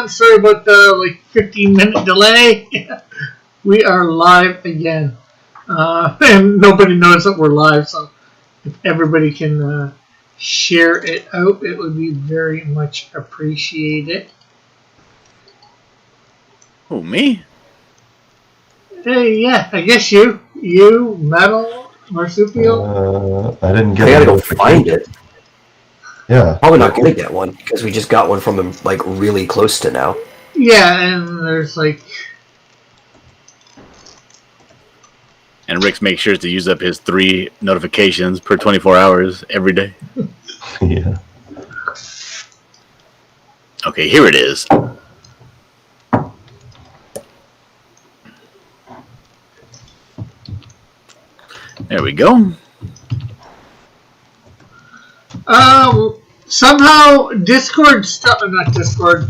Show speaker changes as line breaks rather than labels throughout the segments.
everyone. Sorry about the 15-minute delay. We are live again. And nobody knows that we're live, so if everybody can share it out, it would be very much appreciated.
Oh, me?
Hey, yeah, I guess you, Metal, Marsupial.
I didn't get
I gotta go find it.
Yeah.
Probably not gonna get one because we just got one from him really close to now.
Yeah, and there's
And Rick makes sure to use up his 3 notifications per 24 hours every day.
Yeah.
Okay, here it is. There we go.
Somehow Discord not Discord.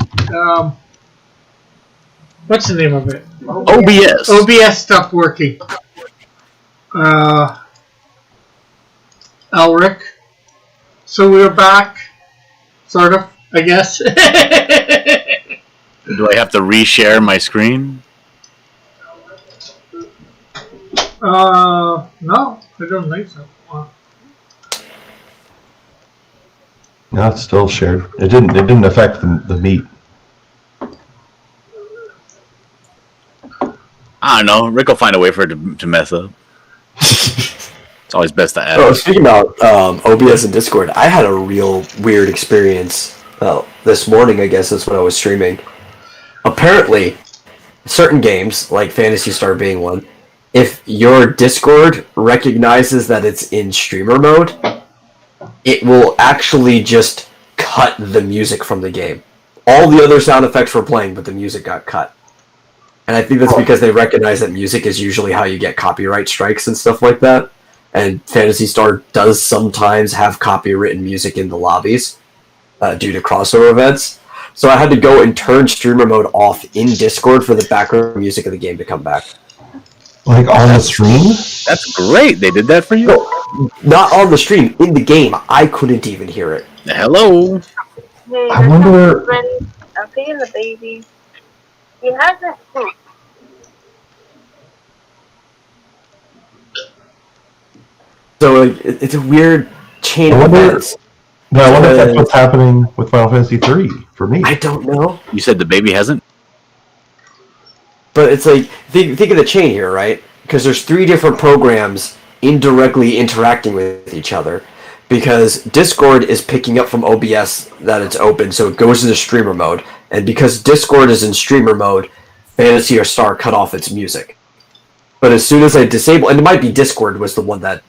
What's the name of it?
OBS.
OBS stopped working. Elric. So we're back, sort of, I guess.
Do I have to reshare my screen?
No, I don't think so.
No, it's still shared. It didn't affect the meat.
I don't know. Rick will find a way for it to mess up. It's always best to ask.
Oh, speaking about OBS and Discord, I had a real weird experience. Well, this morning, I guess, is when I was streaming. Apparently, certain games, like Phantasy Star being one, if your Discord recognizes that it's in streamer mode, it will actually just cut the music from the game. All the other sound effects were playing, but the music got cut. And I think that's because they recognize that music is usually how you get copyright strikes and stuff like that. And Phantasy Star does sometimes have copywritten music in the lobbies due to crossover events. So I had to go and turn streamer mode off in Discord for the background music of the game to come back.
Like on the stream?
That's great. They did that for you?
No, not on the stream. In the game, I couldn't even hear it.
Hello.
Hey,
I wonder.
I'm feeding the baby. He hasn't pooped.
So it's a weird chain of events.
No, I wonder if that's what's happening with Final Fantasy 3 for me.
I don't know.
You said the baby hasn't?
But it's think of the chain here, right? Because there's 3 different programs indirectly interacting with each other. Because Discord is picking up from OBS that it's open, so it goes into streamer mode. And because Discord is in streamer mode, Phantasy or Star cut off its music. But as soon as I disable, and it might be Discord was the one that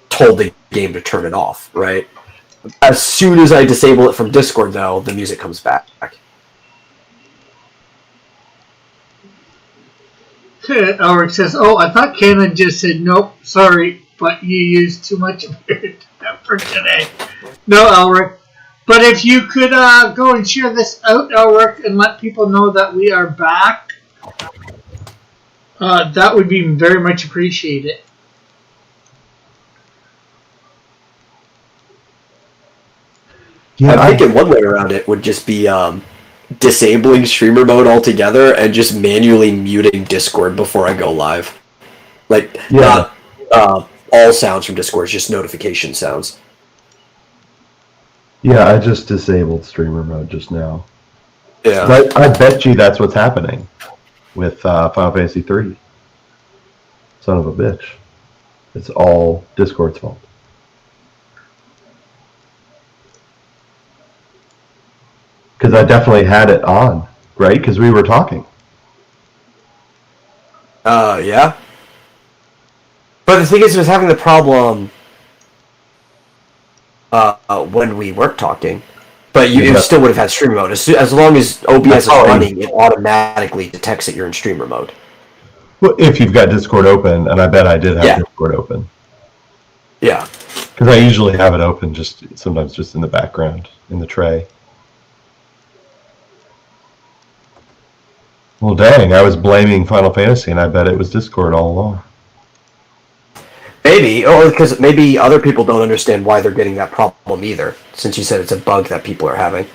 told the game to turn it off, right? As soon as I disable it from Discord, though, the music comes back.
Elric says, "Oh, I thought Canon just said nope. Sorry, but you used too much of your for today." No, Elric. But if you could go and share this out, Elric, and let people know that we are back, that would be very much appreciated.
Yeah,
I'm thinking one way around it would just be disabling streamer mode altogether and just manually muting Discord before I go live. Not all sounds from Discord, just notification sounds.
Yeah, I just disabled streamer mode just now.
Yeah.
I bet you that's what's happening with Final Fantasy 3. Son of a bitch. It's all Discord's fault. Because I definitely had it on, right? Because we were talking.
Yeah. But the thing is, it was having the problem when we weren't talking. But you still would have had streamer mode. As long as OBS is running, it automatically detects that you're in streamer mode.
Well, if you've got Discord open, and I bet I did have Discord open.
Yeah.
Because I usually have it open sometimes just in the background, in the tray. Well, dang, I was blaming Final Fantasy, and I bet it was Discord all along.
Maybe, or because maybe other people don't understand why they're getting that problem either, since you said it's a bug that people are having.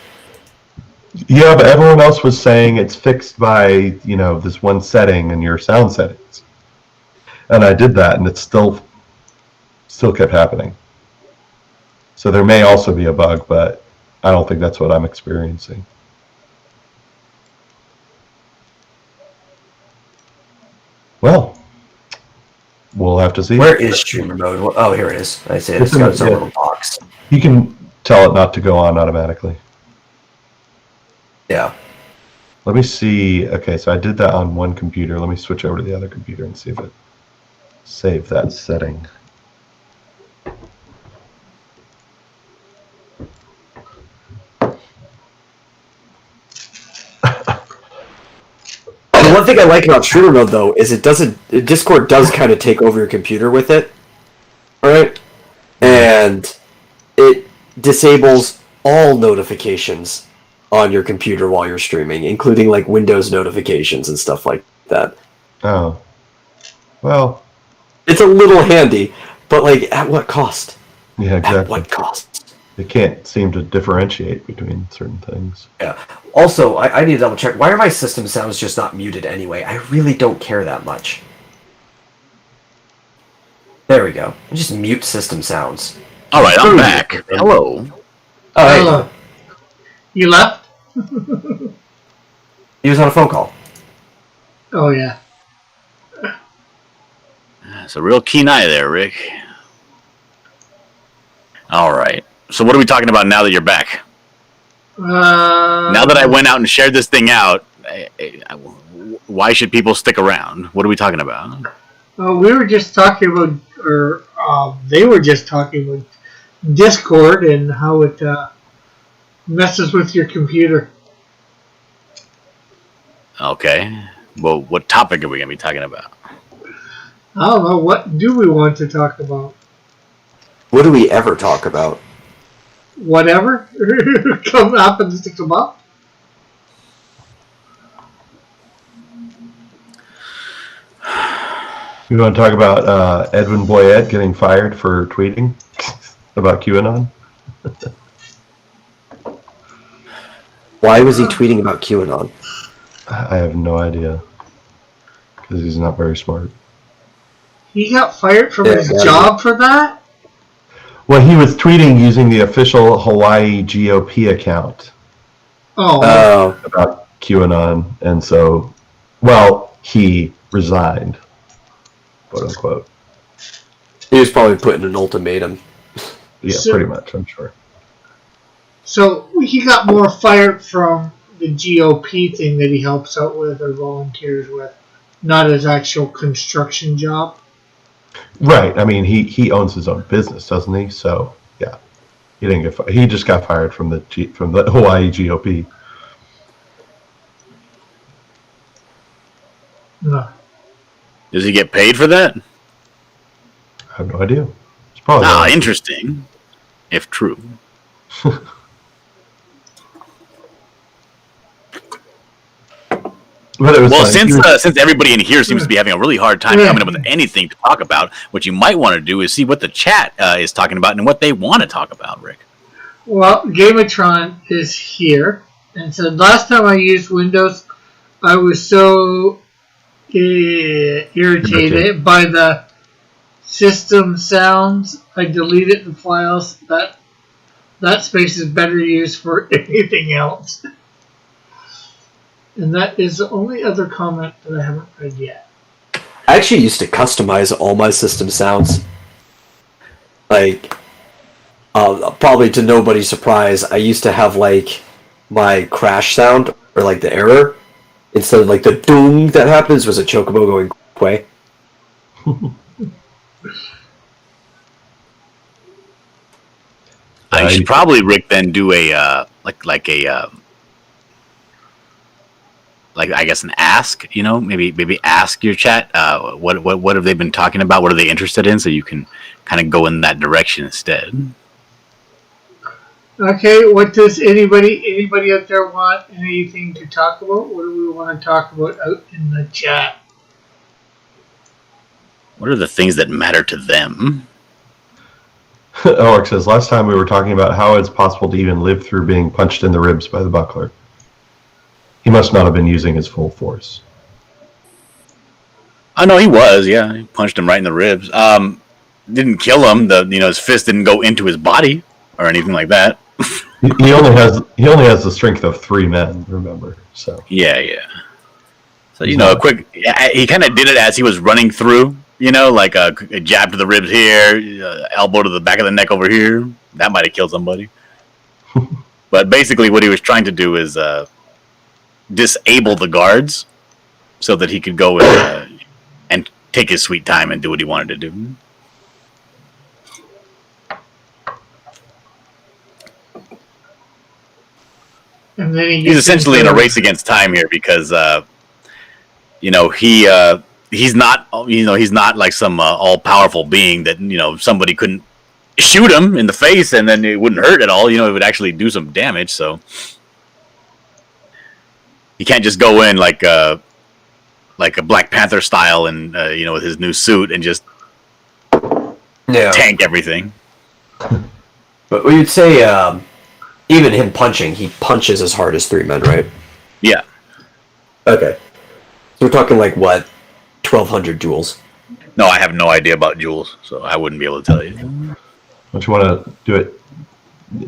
Yeah, but everyone else was saying it's fixed by, this one setting in your sound settings. And I did that, and it still kept happening. So there may also be a bug, but I don't think that's what I'm experiencing. Well, we'll have to see.
Where is streamer mode? Oh, here it is. I see it. It's got its own little box.
You can tell it not to go on automatically.
Yeah.
Let me see. Okay, so I did that on one computer. Let me switch over to the other computer and see if it saved that setting.
The one thing I like about streamer mode though is Discord does kind of take over your computer with it, right? And it disables all notifications on your computer while you're streaming, including like Windows notifications and stuff like that.
Oh. Well.
It's a little handy, but like at what cost?
Yeah, exactly.
At what cost?
It can't seem to differentiate between certain things.
Yeah. Also, I need to double check. Why are my system sounds just not muted anyway? I really don't care that much. There we go. Just mute system sounds.
All right, I'm back. Hello.
Oh, hey.
Hello. You left?
He was on a phone call.
Oh, yeah.
It's a real keen eye there, Rick. All right. So what are we talking about now that you're back? Now that I went out and shared this thing out, why should people stick around? What are we talking about?
We were just talking about, or they were just talking about Discord and how it messes with your computer.
Okay. Well, what topic are we going to be talking about?
I don't know. What do we want to talk about?
What do we ever talk about?
Whatever happens to come up.
You want to talk about Edwin Boyette getting fired for tweeting about QAnon?
Why was he tweeting about QAnon?
I have no idea. Because he's not very smart.
He got fired from his job for that?
Well, he was tweeting using the official Hawaii GOP account.
Oh.
About QAnon. And so, he resigned. Quote unquote.
He was probably putting an ultimatum.
Yeah,
So-
pretty much, I'm sure.
So he got more fired from the GOP thing that he helps out with or volunteers with, not his actual construction job.
Right. I mean, he owns his own business, doesn't he? So, yeah. He didn't get fired. He just got fired from the Hawaii GOP.
No.
Does he get paid for that?
I have no idea. It's probably
Interesting. If true.
But it was
Well,
like,
since everybody in here seems to be having a really hard time coming up with anything to talk about, what you might want to do is see what the chat is talking about and what they want to talk about, Rick.
Well, Gamatron is here and said, last time I used Windows, I was so irritated by the system sounds. I deleted the files. That space is better used for anything else. And that is the only other comment that I haven't read yet.
I actually used to customize all my system sounds. Like, probably to nobody's surprise, I used to have like my crash sound or like the error instead of like the doom that happens was a chocobo going quay.
You should probably, Rick, then do a I guess an ask. Maybe ask your chat. What have they been talking about? What are they interested in? So you can kind of go in that direction instead.
Okay, what does anybody out there want anything to talk about? What do we want to talk about out in the chat?
What are the things that matter to them?
Orc says, last time we were talking about how it's possible to even live through being punched in the ribs by the buckler. he must not have been using his full force.
Oh no, he was. Yeah, he punched him right in the ribs. Didn't kill him. His fist didn't go into his body or anything like that.
He only has the strength of 3 men. Remember, so
Yeah. So a quick. He kind of did it as he was running through. Like a jab to the ribs here, elbow to the back of the neck over here. That might have killed somebody. But basically, what he was trying to do is disable the guards so that he could go and take his sweet time and do what he wanted to do.
And then
He's essentially in a race against time here because he's not like some all powerful being that somebody couldn't shoot him in the face and then it wouldn't hurt at all. It would actually do some damage. So he can't just go in like a Black Panther style and with his new suit and just tank everything.
But you'd say even him punching, he punches as hard as 3 men, right?
Yeah.
Okay. So we're talking like what, 1,200 joules?
No, I have no idea about joules, so I wouldn't be able to tell you.
don't you want to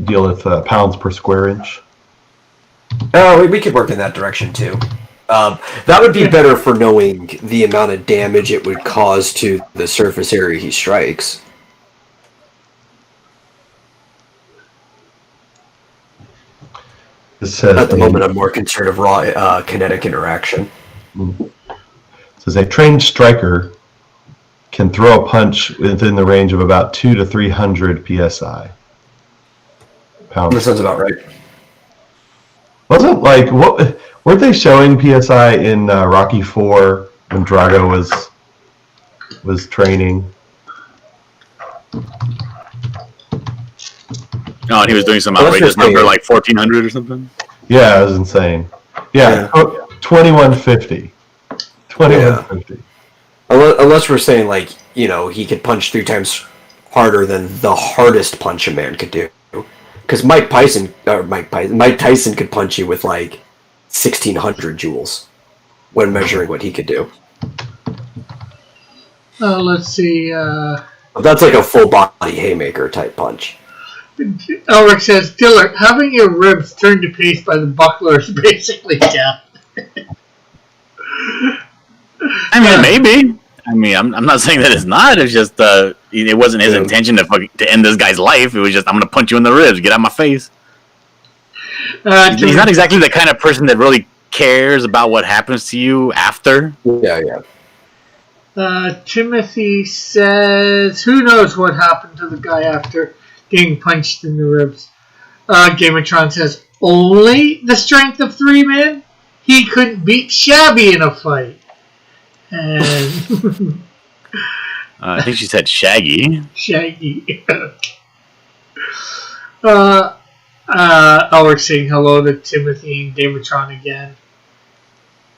deal with pounds per square inch?
Oh, we could work in that direction too. That would be better for knowing the amount of damage it would cause to the surface area he strikes. At the moment, I'm more concerned of raw kinetic interaction.
It says a trained striker can throw a punch within the range of about 200 to 300 psi. Pounds.
That sounds about right.
Wasn't like what? Weren't they showing psi in Rocky IV when Drago was training?
Oh, and he was doing some outrageous number like 1,400 or something?
Yeah, it was insane. Yeah. 2150. 2150.
Unless we're saying, like, he could punch 3 times harder than the hardest punch a man could do. Because Mike Tyson could punch you with, like, 1,600 joules when measuring what he could do.
Let's see.
That's like a full body haymaker type punch.
Elric says, Dillard, having your ribs turned to paste by the buckler is basically death.
I mean, maybe. I mean, I'm not saying that it's not. It's just it wasn't his intention to end this guy's life. It was just, I'm going to punch you in the ribs. Get out of my face. He's not exactly the kind of person that really cares about what happens to you after.
Yeah.
Timothy says, who knows what happened to the guy after getting punched in the ribs. Gamatron says, only the strength of 3 men? He couldn't beat Shabby in a fight. And
I think she said Shaggy.
Shaggy. Elric saying hello to Timothy and Gamatron again.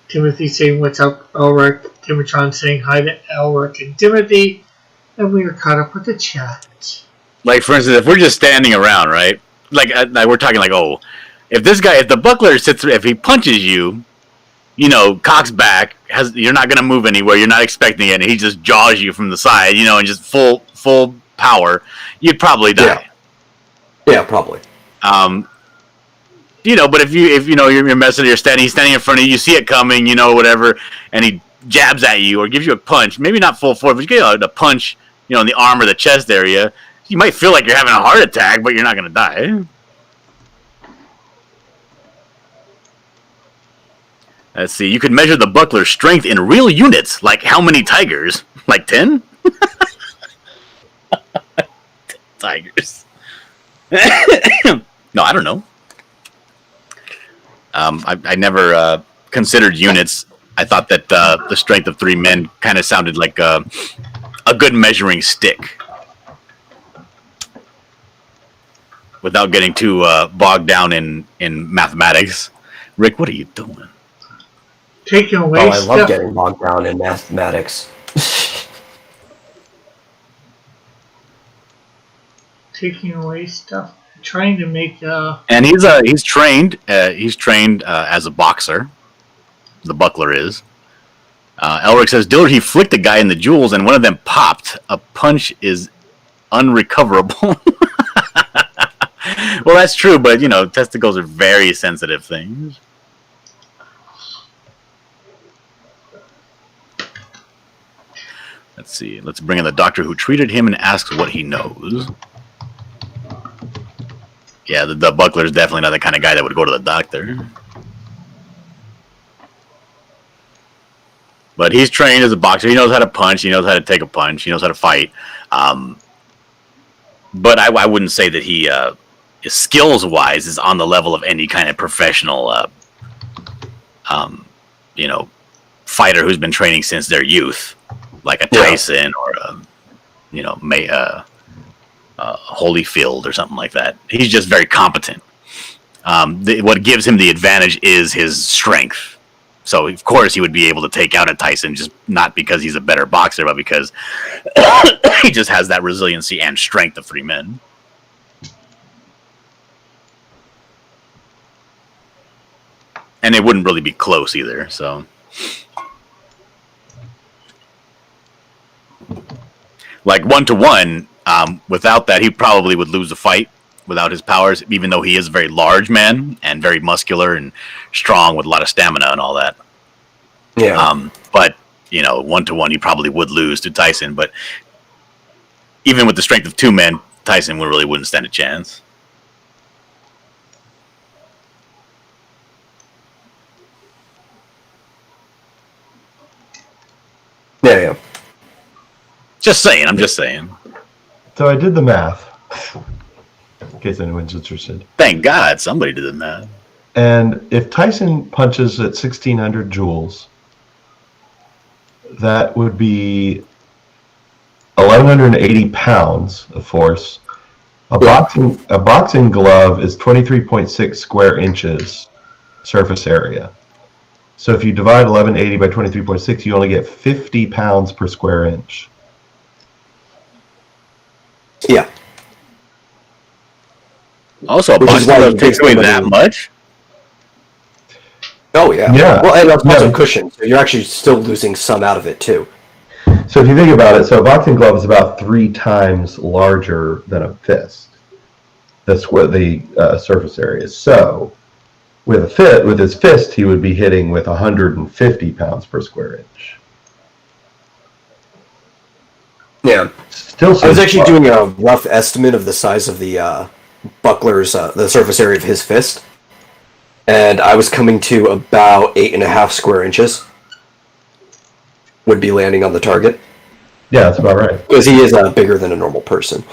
Timothy saying what's up, Elric. Gamatron saying hi to Elric and Timothy. And we are caught up with the chat.
Like, for instance, if we're just standing around, right? Like we're talking like, oh, if the buckler sits, if he punches you, cocks back, you're not going to move anywhere, you're not expecting it, and he just jaws you from the side, and just full power, you'd probably die.
Yeah, probably.
But if you're messing, he's standing in front of you, you see it coming, whatever, and he jabs at you or gives you a punch, maybe not full force, but you get a punch, in the arm or the chest area, you might feel like you're having a heart attack, but you're not going to die. Let's see. You could measure the buckler's strength in real units. Like how many tigers? Like 10? 10 tigers. No, I don't know. I never considered units. I thought that the strength of 3 men kind of sounded like a good measuring stick. Without getting too bogged down in mathematics. Rick, what are you doing?
Taking away
I love getting bogged down in mathematics.
Taking away stuff. trying to make.
And he's trained. He's trained as a boxer. The buckler is. Elric says, Dillard, he flicked a guy in the jewels and one of them popped. A punch is unrecoverable. Well, that's true, but, testicles are very sensitive things. Let's see. Let's bring in the doctor who treated him and asks what he knows. Yeah, the buckler is definitely not the kind of guy that would go to the doctor. But he's trained as a boxer. He knows how to punch. He knows how to take a punch. He knows how to fight. But I wouldn't say that he, skills-wise, is on the level of any kind of professional, fighter who's been training since their youth, like a Tyson or Holyfield or something like that. He's just very competent. What gives him the advantage is his strength. So, of course, he would be able to take out a Tyson, just not because he's a better boxer, but because he just has that resiliency and strength of 3 men. And it wouldn't really be close either, so. Like 1-to-1, without that, he probably would lose the fight without his powers, even though he is a very large man and very muscular and strong with a lot of stamina and all that.
Yeah.
But, 1-to-1, he probably would lose to Tyson. But even with the strength of 2 men, Tyson really wouldn't stand a chance.
Yeah.
Just saying. I'm just saying.
So I did the math, in case anyone's interested.
Thank God somebody did the math.
And if Tyson punches at 1,600 joules, that would be 1,180 pounds of force. A boxing glove is 23.6 square inches surface area. So if you divide 1,180 by 23.6, you only get 50 pounds per square inch.
Yeah.
Also, a boxing glove takes away that much?
Oh, yeah.
Yeah.
Well, and also cushion, so you're actually still losing some out of it, too.
So if you think about it, so a boxing glove is about 3 times larger than a fist. That's what the surface area is. So with his fist, he would be hitting with 150 pounds per square inch.
Yeah.
Still,
I was actually doing a rough estimate of the size of the buckler's, the surface area of his fist. And I was coming to about 8.5 square inches. Would be landing on the target.
Yeah, that's about right.
Because he is bigger than a normal person.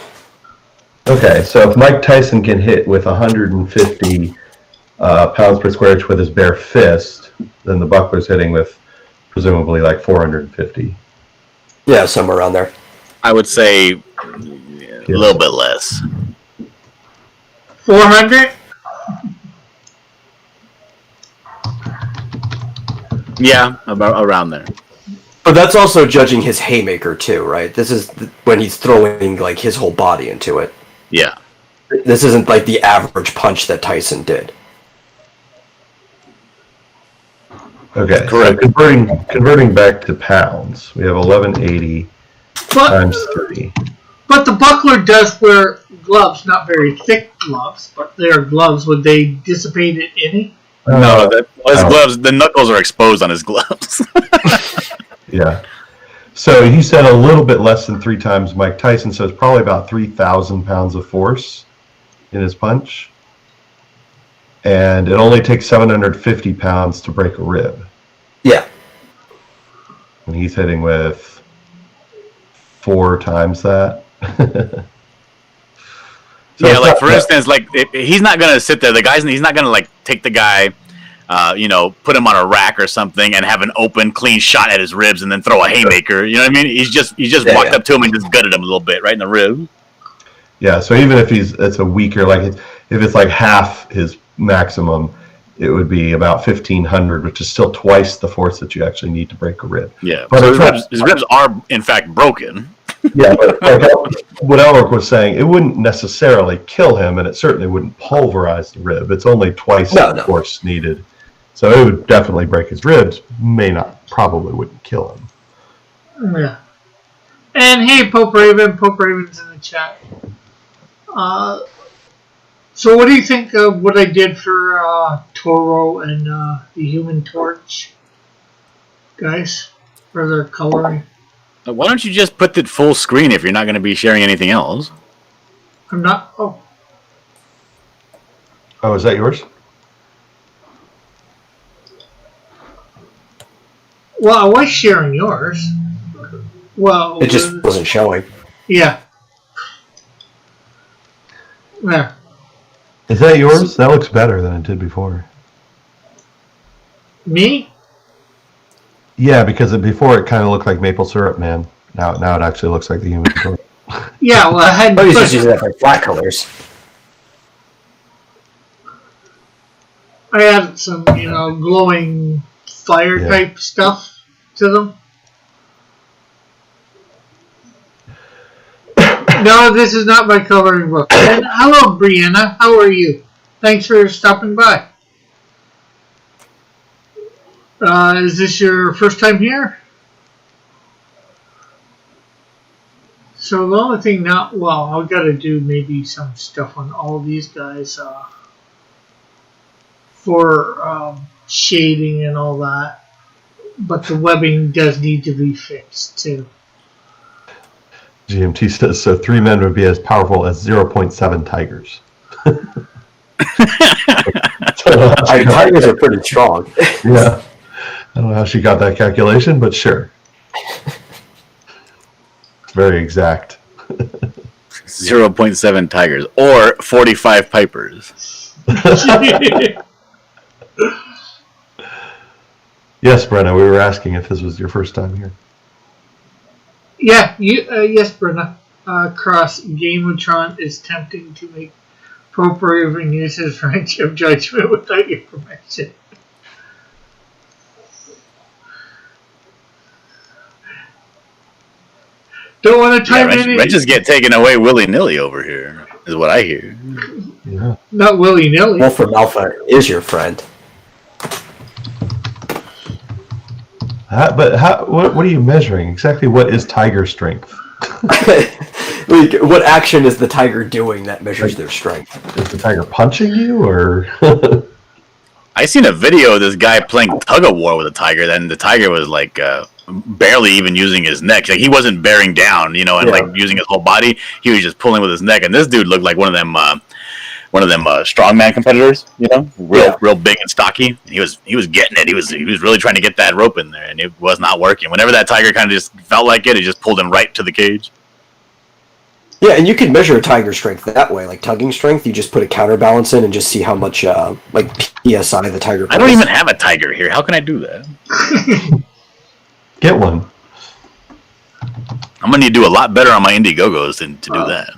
Okay, so if Mike Tyson can hit with 150 pounds per square inch with his bare fist, then the buckler's hitting with presumably like 450.
Yeah, somewhere around there.
I would say a little bit less.
400?
Yeah, about around there.
But that's also judging his haymaker too, right? This is when he's throwing like his whole body into it.
Yeah.
This isn't like the average punch that Tyson did.
Okay,
correct.
So converting back to pounds, we have 1180 times 3.
But the buckler does wear gloves, not very thick gloves, but they are gloves. Would they dissipate it any?
No, his gloves, the knuckles are exposed on his gloves.
Yeah. So he said a little bit less than 3 times Mike Tyson, so it's probably about 3,000 pounds of force in his punch. And it only takes 750 pounds to break a rib.
Yeah.
And he's hitting with 4 times that. So
yeah, like for instance, like he's not gonna sit there. He's not gonna like take the guy, put him on a rack or something and have an open, clean shot at his ribs and then throw a haymaker. You know what I mean? He's just walked up to him and just gutted him a little bit right in the rib.
Yeah. So even if it's a weaker, like if it's like half his maximum, it would be about 1,500, which is still twice the force that you actually need to break a rib.
Yeah.
But
So his ribs are in fact broken.
Yeah, but what Elric was saying, it wouldn't necessarily kill him, and it certainly wouldn't pulverize the rib. It's only twice the force needed. So it would definitely break his ribs. Probably wouldn't kill him.
Yeah. And hey, Pope Raven. Pope Raven's in the chat. So what do you think of what I did for Toro and the Human Torch? Guys? For their coloring?
Why don't you just put it full screen if you're not going to be sharing anything else?
I'm not... Oh.
Oh, is that yours?
Well, I was sharing yours. Well...
It just wasn't showing.
Yeah. There.
Is that yours? That looks better than it did before.
Me?
Yeah, because before it kind of looked like Maple Syrup Man. Now it actually looks like the Human Torch.
Yeah, well, I had...
But he's just using that for flat colors.
I added some, glowing fire type stuff to them. No, this is not my coloring book. And hello, Brianna. How are you? Thanks for stopping by. Is this your first time here? So the only thing now, well, I've got to do maybe some stuff on all these guys for shading and all that. But the webbing does need to be fixed too.
GMT says, so 3 men would be as powerful as 0.7 tigers.
Tigers are pretty strong.
Yeah. I don't know how she got that calculation, but sure. It's very exact.
0.7 tigers or 45 pipers.
Yes, Brenna, we were asking if this was your first time here.
Yeah, yes, Brenna. Cross Gameatron is tempting to make Pope Raven use his range of judgment without your permission. Don't want to type any...
Wrenches get taken away willy-nilly over here, is what I hear.
Yeah.
Not willy-nilly.
Wolfram Alpha is your friend.
What are you measuring? Exactly what is tiger strength?
Like, what action is the tiger doing that measures their strength?
Is the tiger punching you, or...
I seen a video of this guy playing tug-of-war with a tiger, and the tiger was like barely even using his neck. Like, he wasn't bearing down, and like using his whole body. He was just pulling with his neck, and this dude looked like one of them strongman competitors, real big and stocky. He was getting it. He was really trying to get that rope in there, and it was not working. Whenever that tiger kind of just felt like it just pulled him right to the cage.
Yeah, and you can measure tiger strength that way. Like tugging strength, you just put a counterbalance in and just see how much like PSI the tiger pulls.
I don't even have a tiger here. How can I do that?
Get one.
I'm gonna need to do a lot better on my Indiegogos to do that.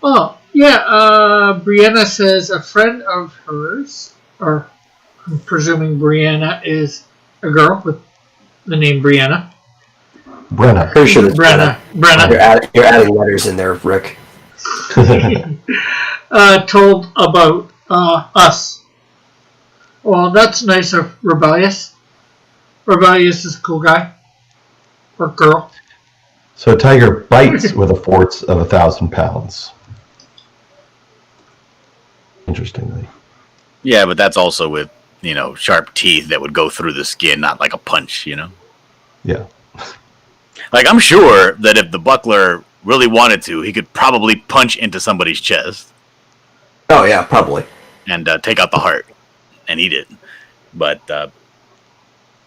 Oh, yeah, Brianna says a friend of hers, or I'm presuming Brianna is a girl with the name Brianna.
Brenna.
Pretty sure it's
Brenna.
You're adding letters in there, Rick.
Told about us. Well, that's nice of Rebellious. Rebellious is a cool guy. Or girl.
So a tiger bites with a force of 1,000 pounds. Interestingly.
Yeah, but that's also with, sharp teeth that would go through the skin, not like a punch,
Yeah.
Like, I'm sure that if the buckler really wanted to, he could probably punch into somebody's chest.
Oh, yeah, probably.
And take out the heart. And eat it. But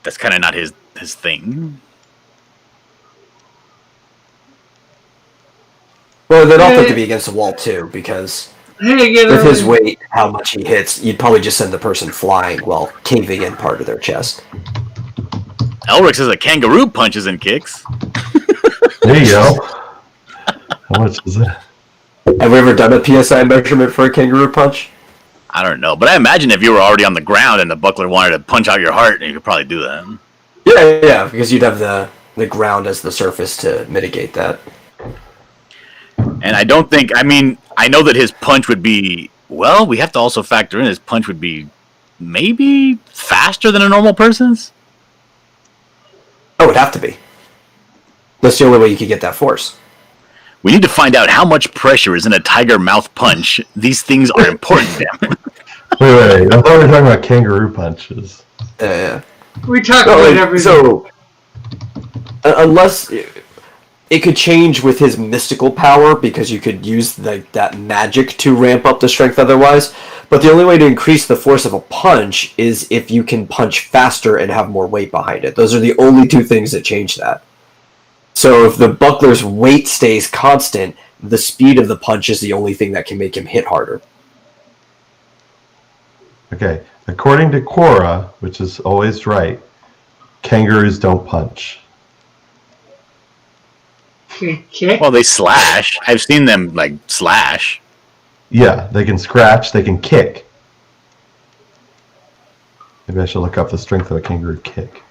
that's kind of not his thing.
Well, they'd all have to be against the wall, too, because with his weight, how much he hits, you'd probably just send the person flying while caving in part of their chest.
Elric says a kangaroo punches and kicks.
There you go. How much is that?
Have we ever done a PSI measurement for a kangaroo punch?
I don't know, but I imagine if you were already on the ground and the buckler wanted to punch out your heart, you could probably do that.
Yeah, because you'd have the ground as the surface to mitigate that.
And I don't think. I mean, I know that his punch would be. Well, we have to also factor in his punch would be maybe faster than a normal person's.
Oh, it would have to be. That's the only way you could get that force.
We need to find out how much pressure is in a tiger mouth punch. These things are important. Damn it.
Wait. I thought we were talking about kangaroo punches.
Yeah.
We talk about everything.
So, unless it could change with his mystical power, because you could use that magic to ramp up the strength otherwise. But the only way to increase the force of a punch is if you can punch faster and have more weight behind it. Those are the only two things that change that. So if the buckler's weight stays constant, the speed of the punch is the only thing that can make him hit harder.
Okay. According to Quora, which is always right, kangaroos don't punch.
Okay.
Well, they slash. I've seen them like slash.
Yeah, they can scratch, they can kick. Maybe I should look up the strength of a kangaroo kick.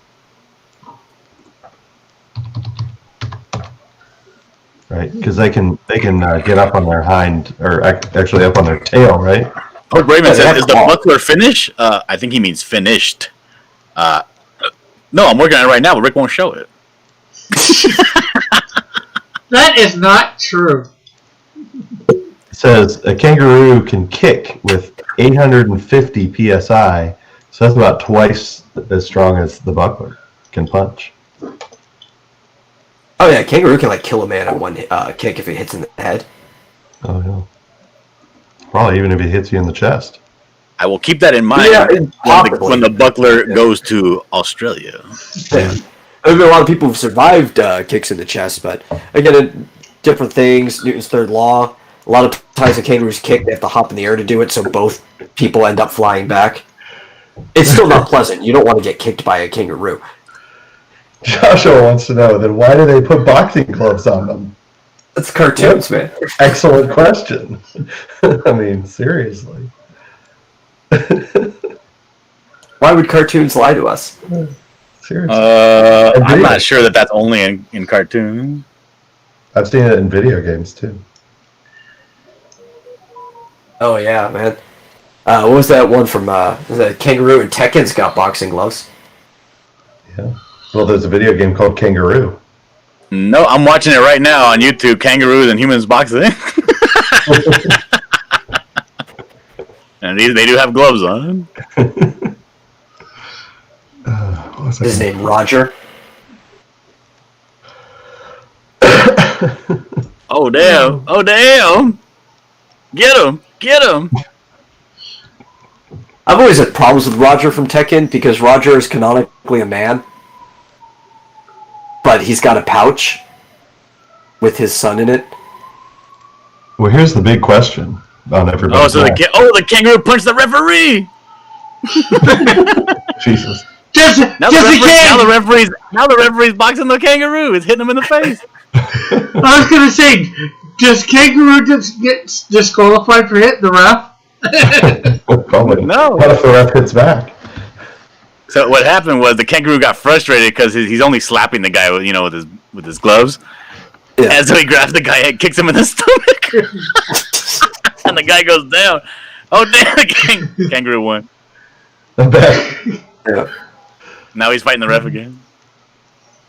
Right, because they can get up on their hind, or actually up on their tail, right?
Port Raven says,
have
"Is the
claw.
buckler finish?" I think he means finished. No, I'm working on it right now, but Rick won't show it.
That is not true.
It says a kangaroo can kick with 850 psi, so that's about twice as strong as the buckler can punch.
Oh yeah, kangaroo can kill a man in one kick if it hits in the head.
Oh yeah. Probably even if he hits you in the chest.
I will keep that in mind when the buckler goes to Australia.
Yeah. There's been a lot of people who've survived kicks in the chest, but again, different things. Newton's third law. A lot of times the kangaroos kick, they have to hop in the air to do it, so both people end up flying back. It's still not pleasant. You don't want to get kicked by a kangaroo.
Joshua wants to know, then why do they put boxing gloves on them?
That's cartoons, man.
Excellent question. I mean, seriously.
Why would cartoons lie to us?
Seriously.
I'm not sure that that's only in cartoons.
I've seen it in video games too.
Oh yeah, man. What was that one from the Kangaroo and Tekken's got boxing gloves?
Yeah. Well, there's a video game called Kangaroo.
No, I'm watching it right now on YouTube. Kangaroos and humans boxing. And they do have gloves on.
What's
His
that?
name Roger.
Oh damn! Oh damn! Get him! Get him!
I've always had problems with Roger from Tekken because Roger is canonically a man, but he's got a pouch with his son in it.
Well, here's the big question on everybody's
Oh, so
mind.
the kangaroo punched the referee.
Jesus.
Now the referee's boxing the kangaroo. He's hitting him in the face.
I was gonna say, does kangaroo just get disqualified for hitting the ref?
Probably.
No.
What if the ref hits back?
So what happened was the kangaroo got frustrated because he's only slapping the guy with his gloves.
Yeah.
And so he grabs the guy and kicks him in the stomach. And the guy goes down. Oh damn! The kangaroo won.
I bet.
Yeah.
Now he's fighting the ref again.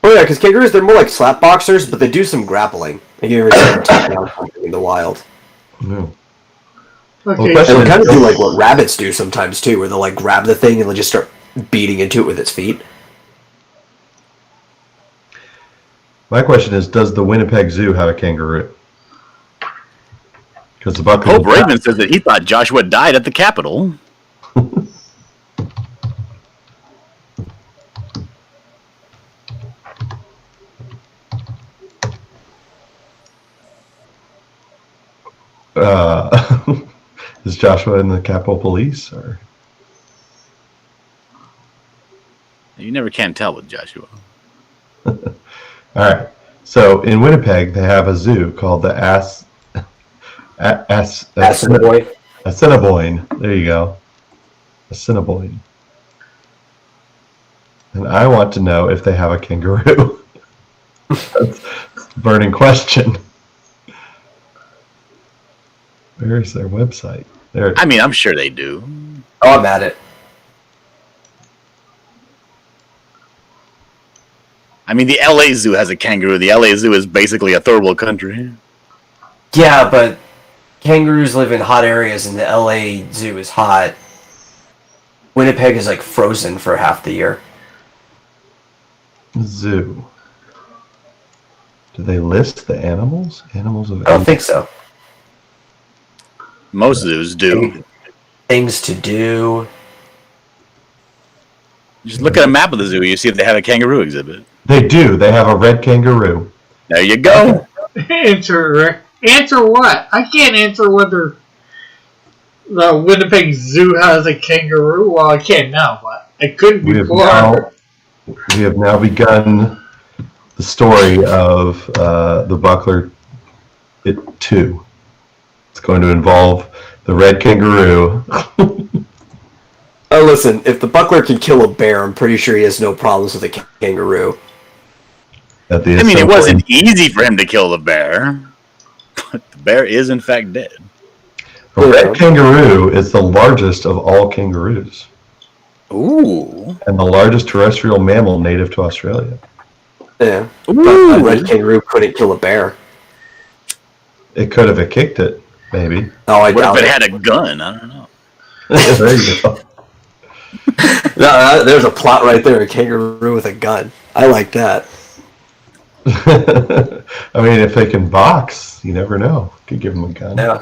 Oh yeah, because kangaroos, they're more like slap boxers, but they do some grappling. Have you ever seen them take down something in the wild?
No.
Okay.
Well,
And
question-
they kind of do like what rabbits do sometimes too, where they'll grab the thing and they'll just start beating into it with its feet.
My question is, does the Winnipeg Zoo have a kangaroo? Because the buck.
Pope Raven says that he thought Joshua died at the Capitol.
Is Joshua in the Capitol Police? Or?
You never can tell with Joshua.
All right. So in Winnipeg, they have a zoo called the
Assiniboine.
Assiniboine. There you go. Assiniboine. And I want to know if they have a kangaroo. That's a burning question. Where's their website? There.
I mean, I'm sure they do.
Oh, I'm at it.
I mean, the LA Zoo has a kangaroo. The LA Zoo is basically a third world country.
Yeah, but kangaroos live in hot areas, and the LA Zoo is hot. Winnipeg is like frozen for half the year.
Zoo. Do they list the animals? Animals of
I don't think so.
Most zoos do.
Things to do.
Just look at a map of the zoo. You see if they have a kangaroo exhibit.
They do. They have a red kangaroo.
There you go.
Answer, Rick. Answer what? I can't answer whether the Winnipeg Zoo has a kangaroo. Well, I can now, but I couldn't before.
We have now begun the story of the Buckler 2. It's going to involve the red kangaroo.
Oh, listen, if the buckler can kill a bear, I'm pretty sure he has no problems with a kangaroo.
At the
I mean, it
assembly.
wasn't easy for him to kill the bear, but the bear is in fact dead.
The red kangaroo is the largest of all kangaroos
Ooh.
and the largest terrestrial mammal native to Australia.
Yeah. But
Ooh.
a red kangaroo couldn't kill a bear.
It could have kicked it, maybe.
Oh, I
What
doubt
if it
it.
had a gun? I don't know.
There you go.
No, there's a plot right there, a kangaroo with a gun. I like that.
I mean, if they can box, you never know. Could give them a gun.
Yeah.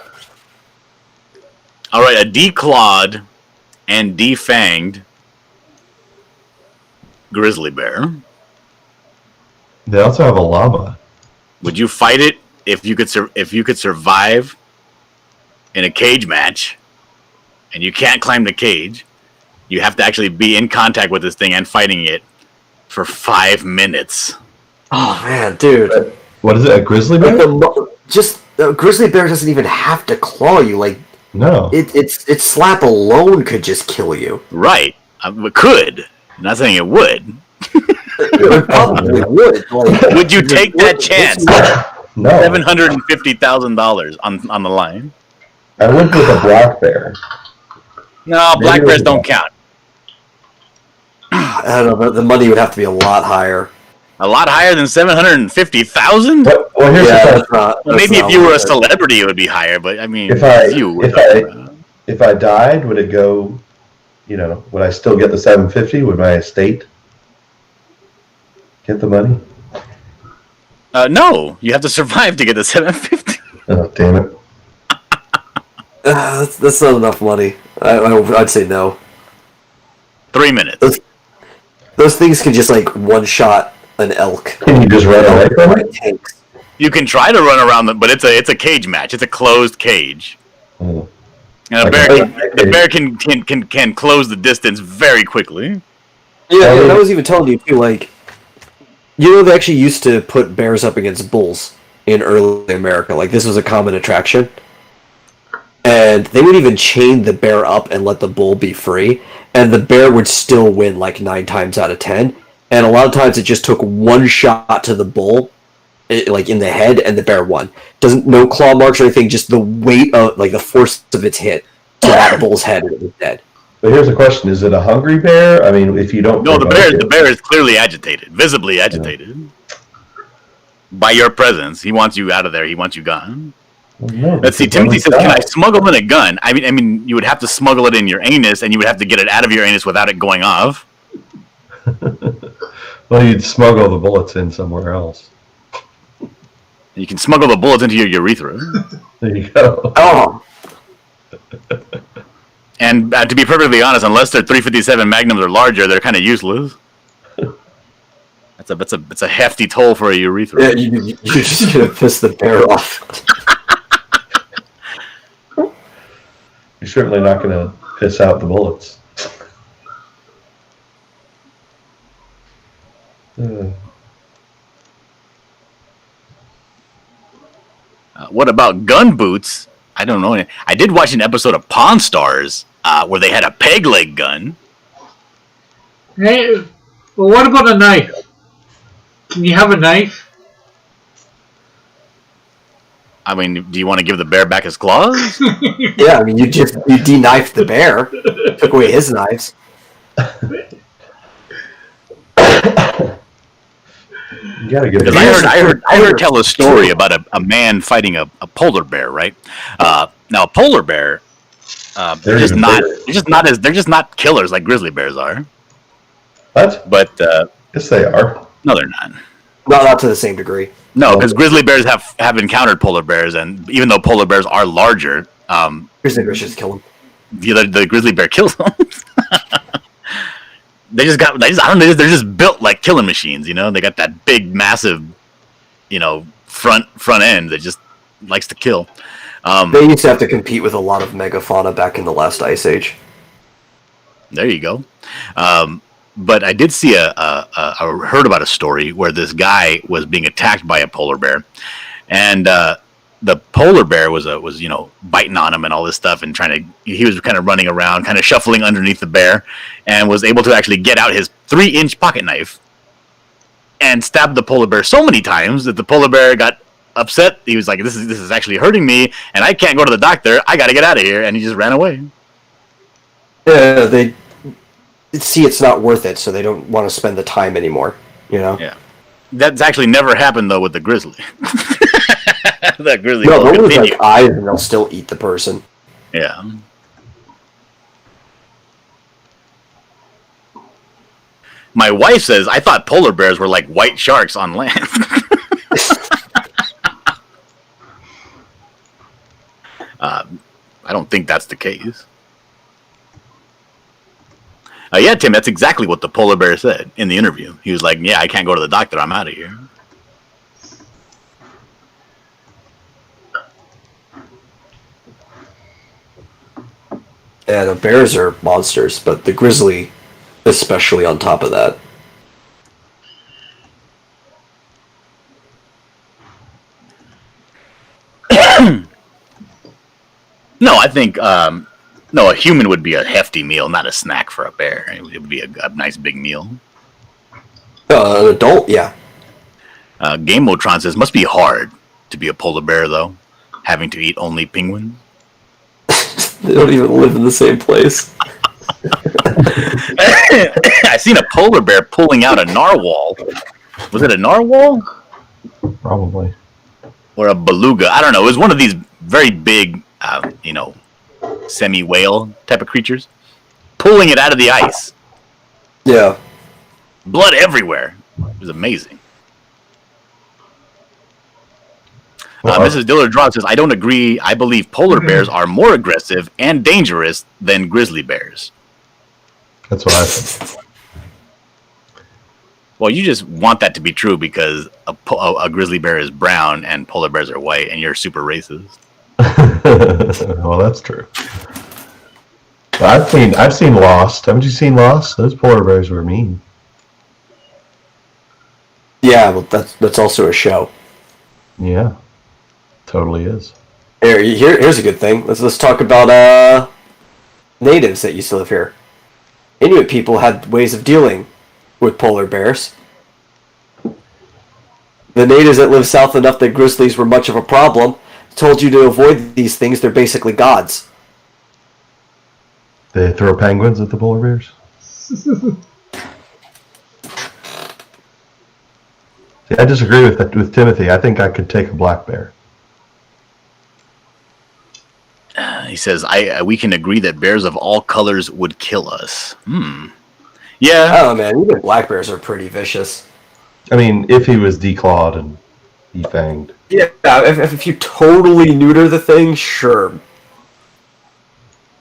All right, a declawed and defanged grizzly bear.
They also have a llama.
Would you fight it if you could survive in a cage match, and you can't climb the cage? You have to actually be in contact with this thing and fighting it for 5 minutes.
Oh man, dude.
What is it? A grizzly
Like
bear?
a grizzly bear doesn't even have to claw you. Like
No.
its slap alone could just kill you.
Right. It could. I'm not saying it would.
It probably would. Like,
Would you take that chance?
No.
$750,000 on the line.
I went with a black bear.
No, black bears don't count.
I don't know. The money would have to be a lot higher.
A lot higher than 750,000.
Well, here's
Yeah,
the
that's
thing.
not.
Well,
that's
maybe if
not
you were a
worth it.
celebrity, it would be higher. But I mean,
If I died, would it go? You know, would I still get the $750? Would my estate get the money?
No, you have to survive to get the 750.
Oh, damn it!
That's not enough money. I'd say no.
3 minutes.
Those things can just like one shot an elk.
Can you just run away from it?
Tanks.
You can try to run around them, but it's a cage match. It's a closed cage.
Oh.
And the bear can close the distance very quickly.
Yeah, and I was even telling you too. Like, you know, they actually used to put bears up against bulls in early America. Like, this was a common attraction. And they would even chain the bear up and let the bull be free, and the bear would still win like 9 times out of 10. And a lot of times it just took one shot to the bull, like in the head, and the bear won. No claw marks or anything, just the weight of, like the force of its hit to that bull's head, and it was dead.
But here's the question: is it a hungry bear? I mean, if you don't.
No, the bear is clearly agitated, visibly agitated by your presence. He wants you out of there. He wants you gone.
No,
Let's see. Timothy says, "Can I smuggle in a gun?" I mean, you would have to smuggle it in your anus, and you would have to get it out of your anus without it going off.
Well, you'd smuggle the bullets in somewhere else.
You can smuggle the bullets into your urethra.
There you go.
Oh,
And to be perfectly honest, unless they're 357 Magnums or larger, they're kind of useless. It's a hefty toll for a urethra.
yeah, you're just gonna piss the bear off.
You're certainly not going to piss out the bullets.
What about gun boots? I don't know. I did watch an episode of Pawn Stars where they had a peg leg gun.
Hey, well, what about a knife? Can you have a knife?
I mean, do you want to give the bear back his claws?
Yeah, I mean, you de-knifed the bear, took away his knives.
You gotta give
Because I heard tell a story about a man fighting a polar bear, right? Now, a polar bear, they're just not killers like grizzly bears are.
What?
But
Yes, they are.
no, they're not.
Not to the same degree.
No, because grizzly bears have encountered polar bears, and even though polar bears are larger,
Grizzly bears just kill them.
the grizzly bear kills them. I don't know, they're just built like killing machines, you know? They got that big, massive, front end that just likes to kill.
They used to have to compete with a lot of megafauna back in the last ice age.
There you go. But I did see I heard about a story where this guy was being attacked by a polar bear, and the polar bear was biting on him and all this stuff, and he was kind of running around, kind of shuffling underneath the bear, and was able to actually get out his 3-inch pocket knife and stab the polar bear so many times that the polar bear got upset. He was like, "This is actually hurting me, and I can't go to the doctor. I got to get out of here," and he just ran away.
Yeah, they see it's not worth it, so they don't want to spend the time anymore.
Yeah, that's actually never happened though with the grizzly. That grizzly.
No,
will
they'll lose
continue.
like eyes and they'll still eat the person.
Yeah. My wife says I thought polar bears were like white sharks on land. I don't think that's the case. Yeah, Tim, that's exactly what the polar bear said in the interview. He was like, "Yeah, I can't go to the doctor. I'm out of here."
Yeah, the bears are monsters, but the grizzly, especially on top of that.
No, I think no, a human would be a hefty meal, not a snack for a bear. It would be a nice big meal.
An adult, yeah.
Game Motron says must be hard to be a polar bear though, having to eat only penguins.
They don't even live in the same place.
I seen a polar bear pulling out a narwhal. Was it a narwhal
Probably.
or a beluga? I don't know. It was one of these very big, semi-whale type of creatures, pulling it out of the ice.
Yeah.
Blood everywhere. It was amazing. Mrs. Diller-Draw says, I don't agree. I believe polar bears are more aggressive and dangerous than grizzly bears.
That's what I think.
Well, you just want that to be true because a grizzly bear is brown and polar bears are white, and you're super racist.
Well, that's true. I've seen Lost. Haven't you seen Lost? Those polar bears were mean.
Yeah, but that's also a show.
Yeah, totally is.
Here's a good thing. Let's talk about natives that used to live here. Inuit people had ways of dealing with polar bears. The natives that lived south enough that grizzlies were much of a problem told you to avoid these things. They're basically gods.
They throw penguins at the polar bears? See, I disagree with Timothy. I think I could take a black bear.
He says, we can agree that bears of all colors would kill us. Yeah.
I don't know, man. Even black bears are pretty vicious.
I mean, if he was declawed and defanged.
Yeah, if you totally neuter the thing, sure.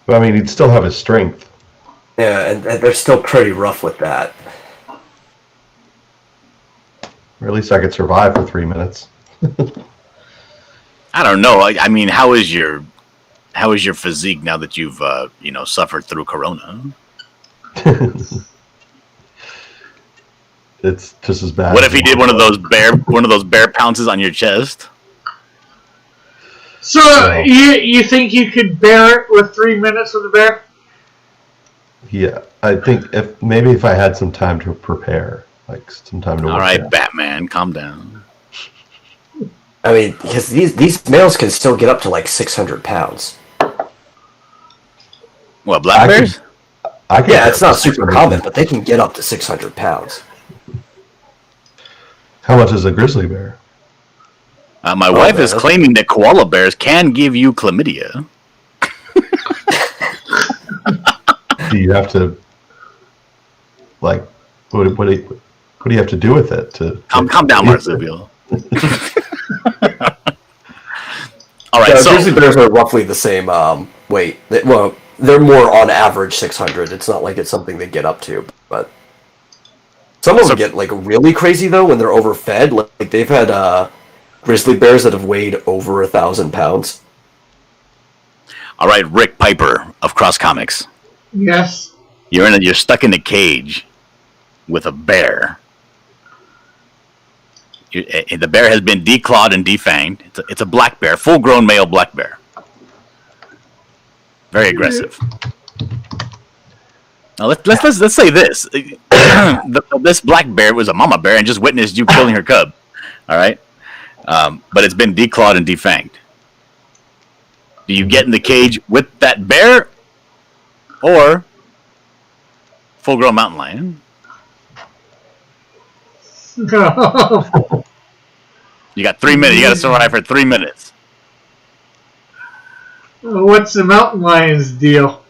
But, I mean, he'd still have his strength.
Yeah, and they're still pretty rough with that.
Or at least I could survive for 3 minutes.
I don't know. I mean, how is your physique now that you've suffered through Corona?
It's just as bad.
What if he did one of those bear pounces on your chest?
So you think you could bear it with 3 minutes with a bear?
Yeah, I think if I had some time to prepare, like some time to.
All right, Batman, calm down.
I mean, because these males can still get up to like 600 pounds.
What, black bears?
I can
Yeah, it's not super
600.
common, but they can get up to 600 pounds.
How much is a grizzly bear?
My wife is
man.
claiming that koala bears can give you chlamydia.
Do you have to, like, what do you have to do with it to?
Calm down, Marsupial. All right,
So
so
grizzly bears are roughly the same weight. Well, they're more on average 600. It's not like it's something they get up to, but some of them get like really crazy though when they're overfed. Like they've had grizzly bears that have weighed over 1,000 pounds.
all right, Rick Piper of Cross Comics,
Yes.
you're stuck in a cage with a bear. The bear has been declawed and defanged. It's a black bear, full-grown male black bear. Very aggressive. Now let's say this: this black bear was a mama bear and just witnessed you killing her cub. All right, but it's been declawed and defanged. Do you get in the cage with that bear or full-grown mountain lion? You got 3 minutes. You got to survive for 3 minutes.
What's the mountain lion's deal?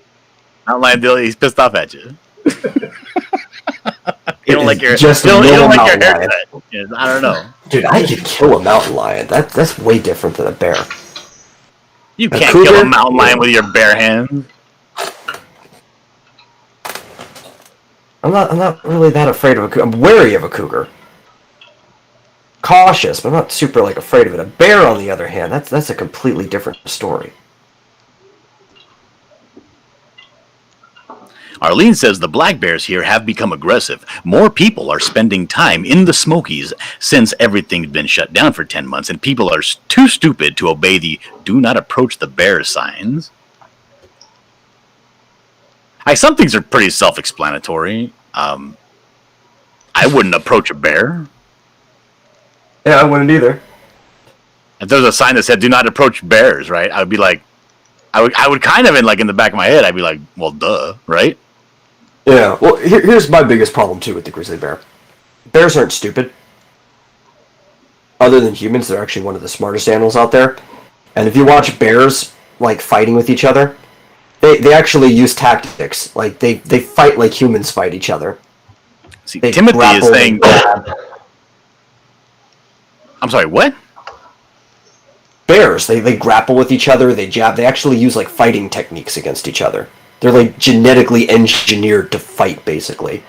Mountain lion deal. He's pissed off at you. You don't like your
Just
you don't like your
mountain lion.
haircut. Yes, I don't know.
Dude, I could kill a mountain lion. That's way different than a bear.
You
A
can't
cougar?
kill a mountain lion with your bare hands.
I'm not really that afraid of a cougar. I'm wary of a cougar. Cautious, but I'm not super like afraid of it. A bear, on the other hand, that's a completely different story.
Arlene says the black bears here have become aggressive. More people are spending time in the Smokies since everything's been shut down for 10 months, and people are too stupid to obey the "do not approach the bear" signs. Some things are pretty self-explanatory. I wouldn't approach a bear.
Yeah, I wouldn't either.
If there's a sign that said "do not approach bears," right? I would be like, I would kind of in the back of my head, I'd be like, well, duh, right?
Yeah, well, here's my biggest problem, too, with the grizzly bear. Bears aren't stupid. Other than humans, they're actually one of the smartest animals out there. And if you watch bears, like, fighting with each other, they actually use tactics. Like, they fight like humans fight each other.
See,
They
Timothy is
grapple
saying,
and grab.
I'm sorry, what?
Bears, they grapple with each other, they jab, they actually use, like, fighting techniques against each other. They're, like, genetically engineered to fight, basically.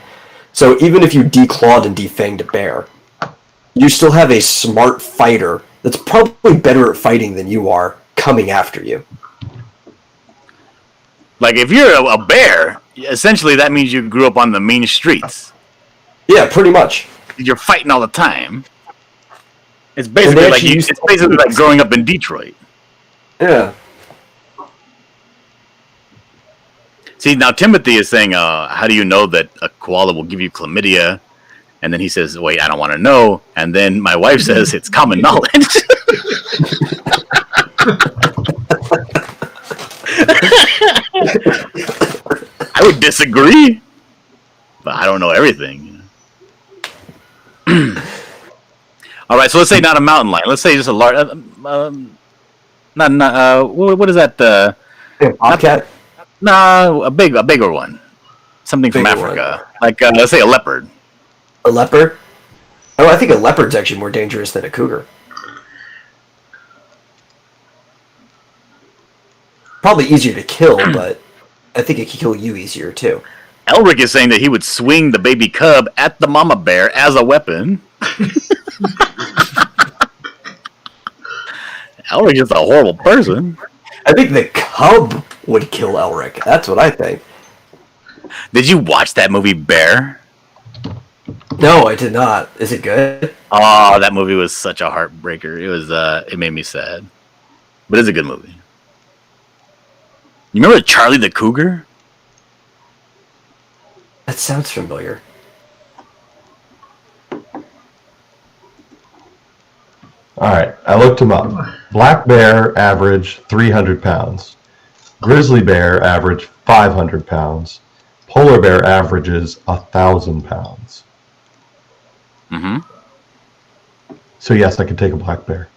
So even if you declawed and defanged a bear, you still have a smart fighter that's probably better at fighting than you are coming after you.
Like, if you're a bear, essentially that means you grew up on the mean streets.
Yeah, pretty much.
You're fighting all the time. It's basically like growing up in Detroit.
Yeah.
See, now Timothy is saying, how do you know that a koala will give you chlamydia? And then he says, wait, I don't want to know. And then my wife says, it's common knowledge. I would disagree, but I don't know everything. All right, so let's say not a mountain lion. Let's say just a large, what is that?
Bobcat?
No, a bigger one. Something from
Bigger
Africa, like let's say a leopard.
A leopard? Oh, I think a leopard's actually more dangerous than a cougar. Probably easier to kill, but I think it can kill you easier too.
Elric is saying that he would swing the baby cub at the mama bear as a weapon. Elric is a horrible person.
I think the cub would kill Elric. That's what I think.
Did you watch that movie Bear?
No, I did not. Is it good?
Oh, that movie was such a heartbreaker. It was it made me sad. But it's a good movie. You remember Charlie the Cougar?
That sounds familiar.
All right, I looked them up. Black bear average 300 pounds. Grizzly bear average 500 pounds. Polar bear averages 1,000 pounds.
Mm-hmm.
So yes, I could take a black bear.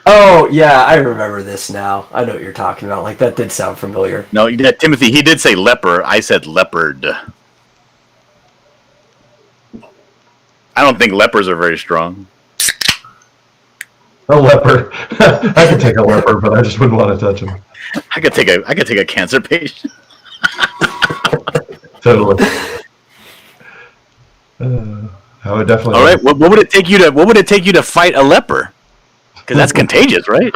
Oh, yeah, I remember this now. I know what you're talking about. Like, that did sound familiar.
No, yeah, Timothy, he did say leper. I said leopard. I don't think lepers are very strong.
A leopard. I could take a leopard, but I just wouldn't want to touch him.
I could take a cancer patient.
Totally. I would definitely.
All right, what would it take you to fight a leper? Because that's contagious, right?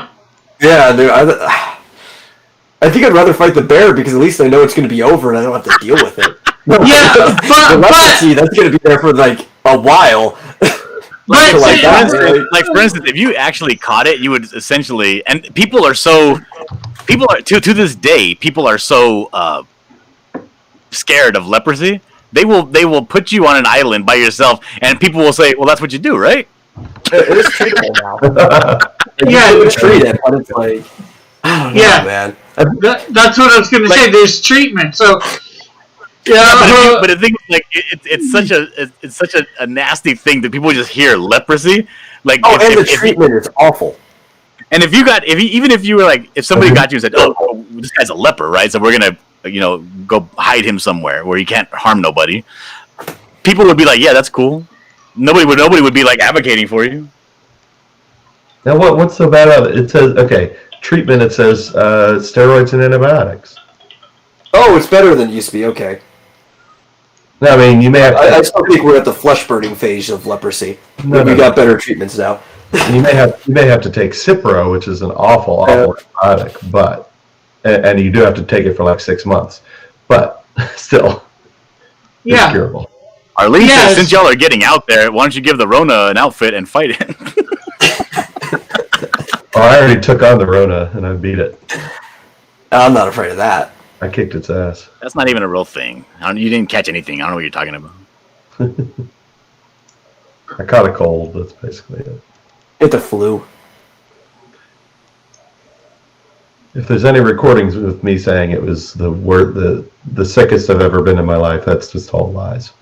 Yeah, dude, I think I'd rather fight the bear because at least I know it's going to be over and I don't have to deal with it.
Yeah,
The leprosy, that's going to be there for like a while.
but
like that, right?
Like for instance, if you actually caught it, you would essentially. And people are to this day, people are so scared of leprosy. They will put you on an island by yourself, and people will say, "Well, that's what you do, right?"
It is treatable now.
Yeah.
You treat it, but it's like, I don't know,
Yeah.
man.
that's what I was going to say. There's treatment, so
But the thing is, like, it's such a nasty thing that people just hear leprosy. Like,
Oh, and the
if
treatment is awful.
and if you were like, if somebody got you and said, "Oh, this guy's a leper, right? So we're gonna, go hide him somewhere where he can't harm nobody," people would be like, "Yeah, that's cool." Nobody would be like advocating for you.
Now, what's so bad about it? It says, okay, treatment, it says steroids and antibiotics.
Oh, it's better than it used to be. Okay.
No, I mean, you may have
I
to,
still think we're at the flesh burning phase of leprosy.
No,
we
no.
got better treatments now.
you may have to take Cipro, which is an awful antibiotic, but and you do have to take it for like 6 months, but still, it's
yeah.
curable.
Arlene,
Yes.
since y'all are getting out there, why don't you give the Rona an outfit and fight it?
Oh, I already took on the Rona and I beat it.
I'm not afraid of that.
I kicked its ass.
That's not even a real thing. You didn't catch anything. I don't know what you're talking about.
I caught a cold. That's basically it.
It's the flu.
If there's any recordings with me saying it was the sickest I've ever been in my life, that's just all lies.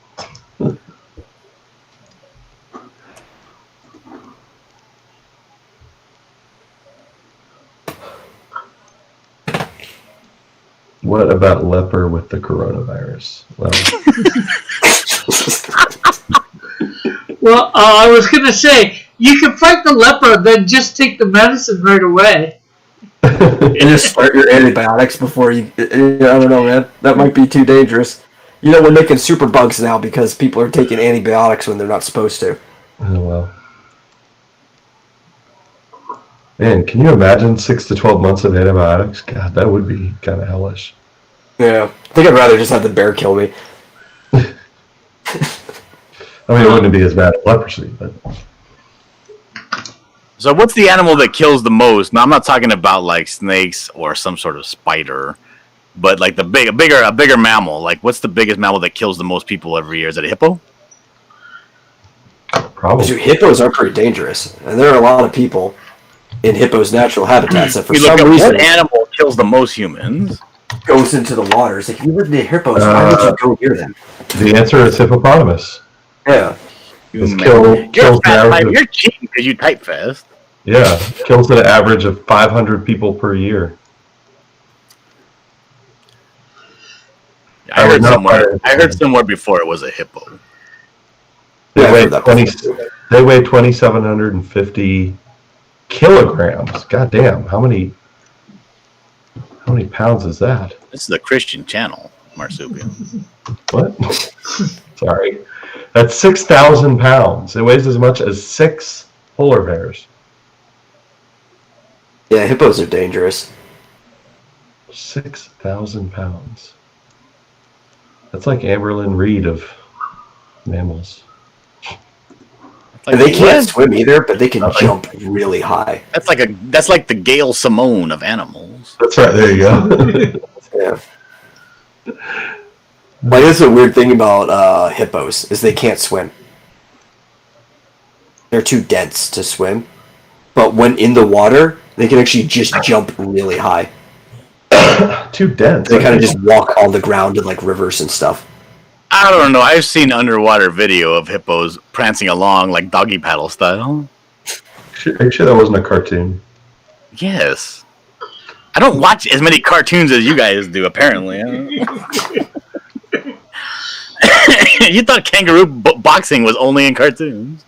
What about leper with the coronavirus? Well,
Well, I was going to say, you can fight the leper, then just take the medicine right away.
And just start your antibiotics before you. I don't know, man. That might be too dangerous. We're making super bugs now because people are taking antibiotics when they're not supposed to.
oh well. Man, can you imagine 6 to 12 months of antibiotics? God, that would be kind of hellish.
Yeah. I think I'd rather just have the bear kill me.
I mean, it wouldn't be as bad as leprosy, but
So what's the animal that kills the most? Now I'm not talking about like snakes or some sort of spider, but like a bigger mammal. Like what's the biggest mammal that kills the most people every year? Is it a hippo?
probably.
Dude, hippos are pretty dangerous, and there are a lot of people in hippos' natural habitats that for
You look
some
up
reason
what animal kills the most humans.
goes into the waters. Like, if you live near hippos, why would you go near them?
The answer is hippopotamus.
Yeah.
It's
You're
kills an average of,
You're cheating because you type fast.
yeah, kills an average of 500 people per year.
I
would not
I heard
fight.
somewhere before it was a hippo.
They
Yeah, I've
weigh
heard that
20.
before.
They weigh 2,750 kilograms. God damn, how many pounds is that?
This is a Christian channel, Marsupial.
What? Sorry, that's 6,000 pounds. It weighs as much as 6 polar bears.
Yeah, hippos are dangerous.
6,000 pounds. That's like Amberlyn Reed of mammals.
And they can't
what?
swim either, but they can jump really high.
That's like the Gail Simone of animals.
That's right. There you go.
Yeah. Like, that's a weird thing about hippos, is they can't swim. They're too dense to swim. But when in the water, they can actually just jump really high.
Too dense.
They kind of just walk on the ground in, like, rivers and stuff.
I don't know. I've seen underwater video of hippos prancing along like doggy paddle style.
Are you sure that wasn't a cartoon?
Yes. I don't watch as many cartoons as you guys do, apparently. You thought kangaroo boxing was only in cartoons.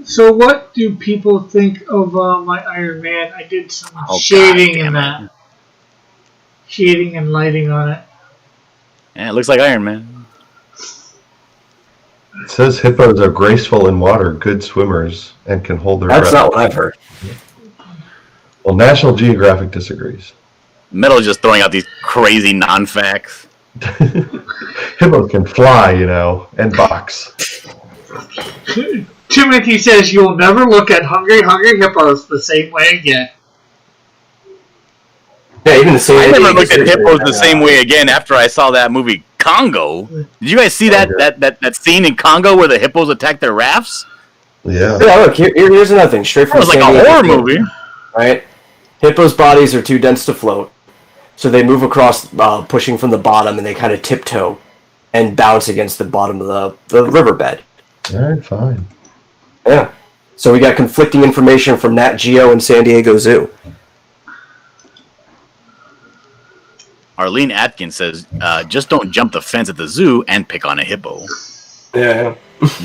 So what do people think of my Iron Man? I did some
Oh,
shading
God
and
damn
that. Shading and lighting on it.
Yeah, it looks like Iron Man.
It says hippos are graceful in water, good swimmers, and can hold their
That's
breath.
not what I've heard.
Well, National Geographic disagrees.
Metal's just throwing out these crazy non-facts.
Hippos can fly, and box.
Timothy says you'll never look at hungry hippos the same way again.
Yeah, even the same.
I never looked at hippos the same way again after I saw that movie Congo. Did you guys see that scene in Congo where the hippos attack their rafts?
Yeah.
Yeah, look, here's another thing. Straight
It
from
was like
San
a
Diego,
horror movie.
right? Hippos' bodies are too dense to float, so they move across, pushing from the bottom, and they kind of tiptoe and bounce against the bottom of the riverbed.
All right, fine.
Yeah. So we got conflicting information from Nat Geo and San Diego Zoo.
Arlene Atkins says, just don't jump the fence at the zoo and pick on a hippo.
Yeah.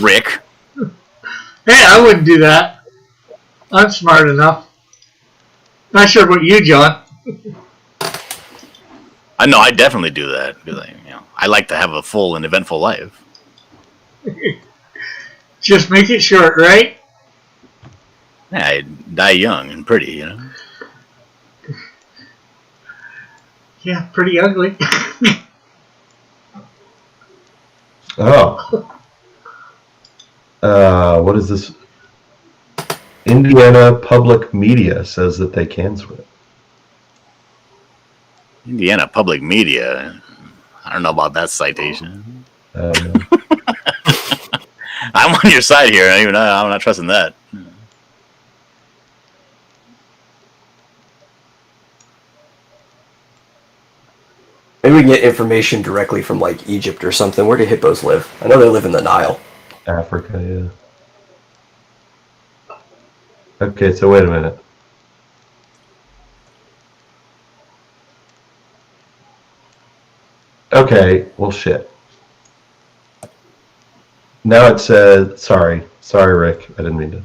Rick.
Hey, I wouldn't do that. I'm smart enough. Not sure about you, John.
I know I definitely do that because I like to have a full and eventful life.
Just make it short, right?
Yeah, I die young and pretty,
Yeah, pretty ugly.
Oh. What is this? Indiana Public Media says that they can swim.
Indiana Public Media. I don't know about that citation. I'm on your side here. I'm not trusting that.
Maybe we can get information directly from, like, Egypt or something. Where do hippos live? I know they live in the Nile.
Africa, yeah. Okay, so wait a minute. Okay, well, shit. Now it says, sorry, Rick, I didn't mean to.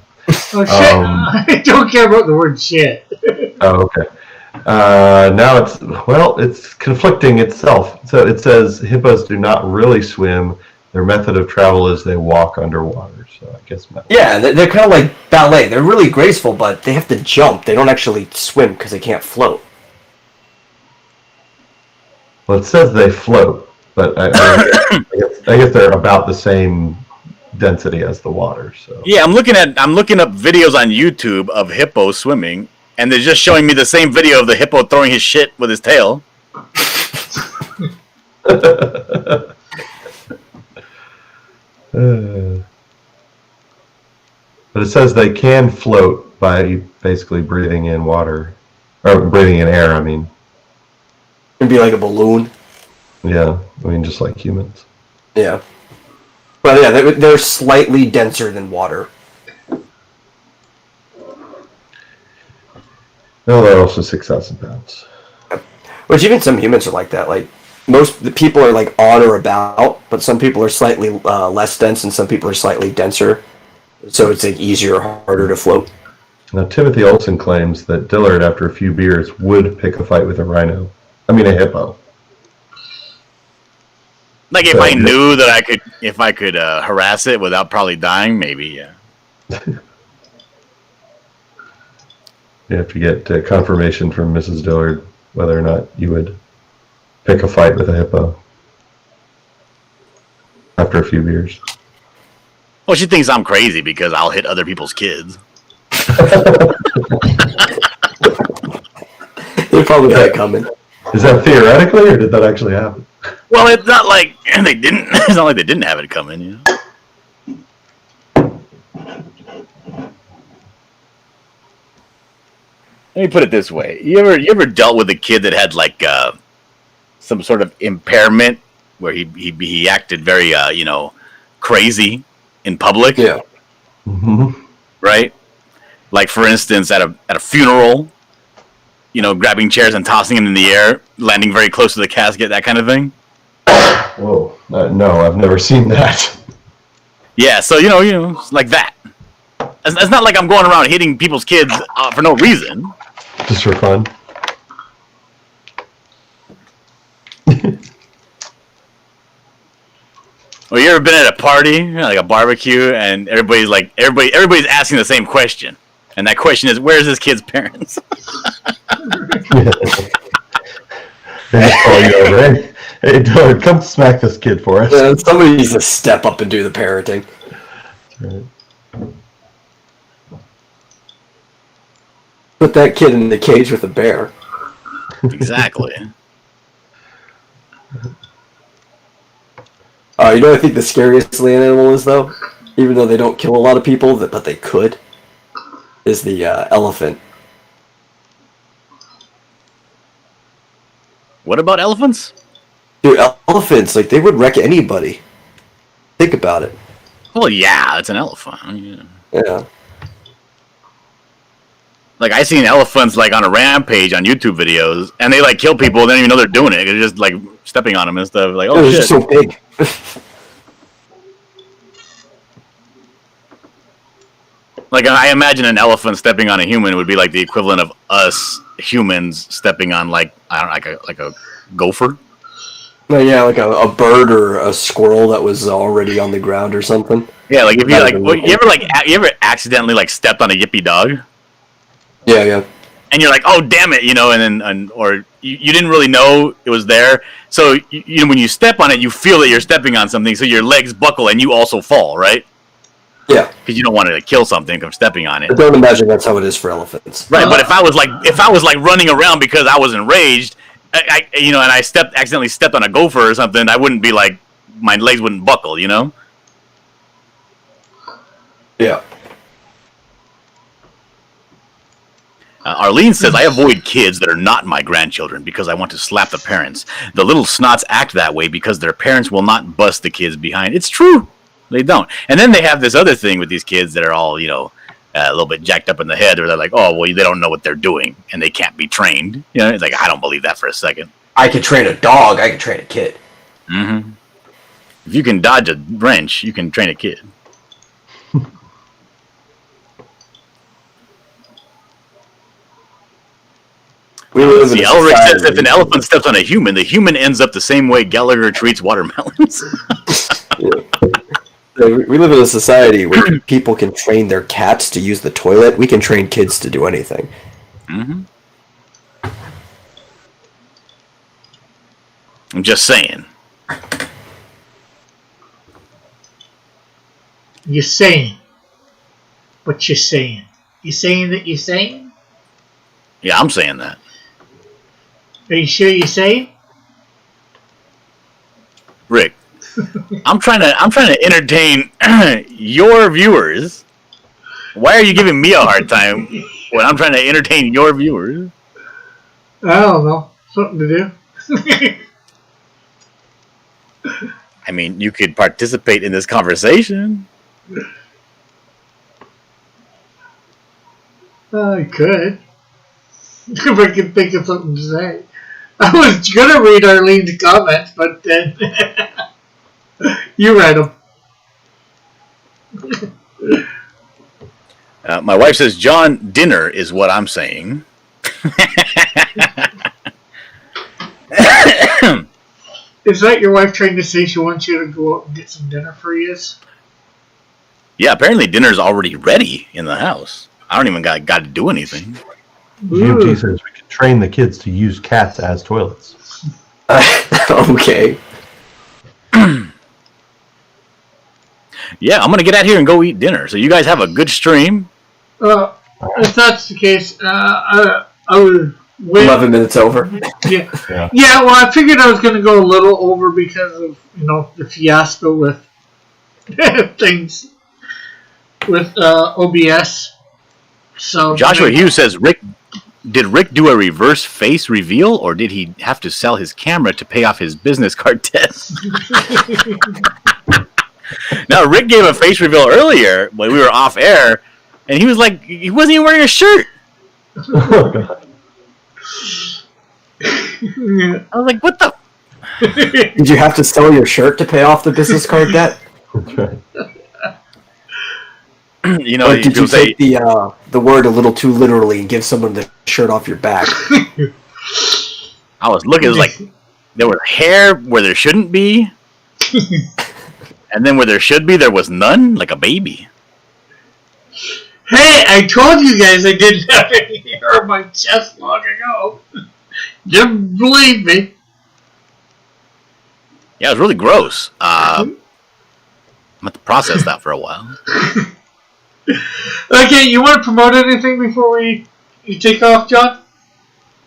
Oh, shit. I don't care about the word shit.
Oh, okay. Now it's conflicting itself. So it says hippos do not really swim. Their method of travel is they walk underwater. So I guess.
Yeah, they're kind of like ballet. They're really graceful, but they have to jump. They don't actually swim because they can't float.
Well, it says they float, but I guess they're about the same density as the water. So
Yeah, I'm looking up videos on YouTube of hippos swimming, and they're just showing me the same video of the hippo throwing his shit with his tail.
But it says they can float by basically breathing in water, or breathing in air. I mean,
It'd be like a balloon.
yeah, I mean just like humans.
Yeah. But yeah, they're slightly denser than water.
No, they're also 6,000 pounds.
Which even some humans are like that. Like, most the people are like on or about, but some people are slightly less dense and some people are slightly denser. So it's like easier or harder to float.
Now, Timothy Olson claims that Dillard, after a few beers, would pick a fight with a hippo.
Like if I knew that I could harass it without probably dying, maybe, yeah.
You have to get confirmation from Mrs. Dillard whether or not you would pick a fight with a hippo after a few beers.
Well, she thinks I'm crazy because I'll hit other people's kids.
They probably had it coming.
Is that theoretically, or did that actually happen?
Well, it's not like they didn't. It's not like they didn't have it coming. You know. Let me put it this way: you ever dealt with a kid that had like some sort of impairment where he acted very crazy in public?
Yeah.
Mm-hmm.
Right? Like for instance, at a funeral, grabbing chairs and tossing them in the air, landing very close to the casket, that kind of thing.
Whoa. No, I've never seen that.
Yeah, so it's like that. It's not like I'm going around hitting people's kids for no reason.
Just for fun.
Well, you ever been at a party, like a barbecue, and everybody's asking the same question, and that question is, "Where's this kid's parents?"
They just call you over. Hey, Doug, come smack this kid for us.
Yeah, somebody needs to step up and do the parenting.
Right.
Put that kid in the cage with a bear.
Exactly.
I think the scariest land animal is, though, even though they don't kill a lot of people, but they could, is the elephant.
What about elephants?
Dude, elephants, like, they would wreck anybody. Think about it.
Well, yeah, it's an elephant. Yeah.
Yeah.
Like I seen elephants like on a rampage on YouTube videos, and they like kill people. They don't even know they're doing it. They're just like stepping on them and stuff. Like, oh
They're
shit!
just so big.
Like I imagine an elephant stepping on a human would be like the equivalent of us humans stepping on like I don't know, like a gopher.
No, yeah, like a bird or a squirrel that was already on the ground or something.
Yeah, like if you like, you ever accidentally like stepped on a yippy dog?
Yeah, yeah.
And you're like, oh damn it, or you didn't really know it was there. So when you step on it, you feel that you're stepping on something, so your legs buckle and you also fall, right?
Yeah.
Because you don't want to kill something from stepping on it.
I don't imagine that's how it is for elephants.
Right, but if I was like running around because I was enraged, and I accidentally stepped on a gopher or something, I wouldn't be like, my legs wouldn't buckle,
Yeah.
Arlene says, I avoid kids that are not my grandchildren because I want to slap the parents. The little snots act that way because their parents will not bust the kids behind. It's true. They don't. And then they have this other thing with these kids that are all, a little bit jacked up in the head, where they're like, oh, well, they don't know what they're doing and they can't be trained. It's like, I don't believe that for a second.
I could train a dog. I could train a kid.
Mm-hmm. If you can dodge a wrench, you can train a kid. See, Elric says if an elephant steps on a human, the human ends up the same way Gallagher treats watermelons.
We live in a society where people can train their cats to use the toilet. We can train kids to do anything.
Mm-hmm. I'm just saying.
You're saying. What you're saying. You saying that you're saying?
Yeah, I'm saying that.
Are you sure you're saying?
Rick, I'm trying to entertain your viewers. Why are you giving me a hard time when I'm trying to entertain your viewers?
I don't know. Something to do.
I mean, you could participate in this conversation.
I could. If I could think of something to say. I was going to read Arlene's comments, but then you read them.
My wife says, John, dinner is what I'm saying.
Is that your wife trying to say she wants you to go out and get some dinner for you?
Yeah, apparently dinner's already ready in the house. I don't even got to do anything.
GMT says we can train the kids to use cats as toilets.
Okay.
Yeah, I'm gonna get out here and go eat dinner. So you guys have a good stream.
If that's the case, I with
11 minutes over.
yeah.
Yeah.
Yeah, well, I figured I was going to go a little over because of, the fiasco with things with OBS. So
Joshua Hughes says, did Rick do a reverse face reveal, or did he have to sell his camera to pay off his business card debt? Now, Rick gave a face reveal earlier when we were off air, and he was like, he wasn't even wearing a shirt.
Oh, God.
Yeah.
I was like, what the?
Did you have to sell your shirt to pay off the business card debt?
That's right.
You know,
Or did you
people say,
take the word a little too literally and give someone the shirt off your back?
I was looking, it was like, there was hair where there shouldn't be, and then where there should be, there was none, like a baby.
Hey, I told you guys I didn't have any hair on my chest long ago. Didn't believe me.
Yeah, it was really gross. I'm going to have to process that for a while.
Okay, you want to promote anything before you take off, John?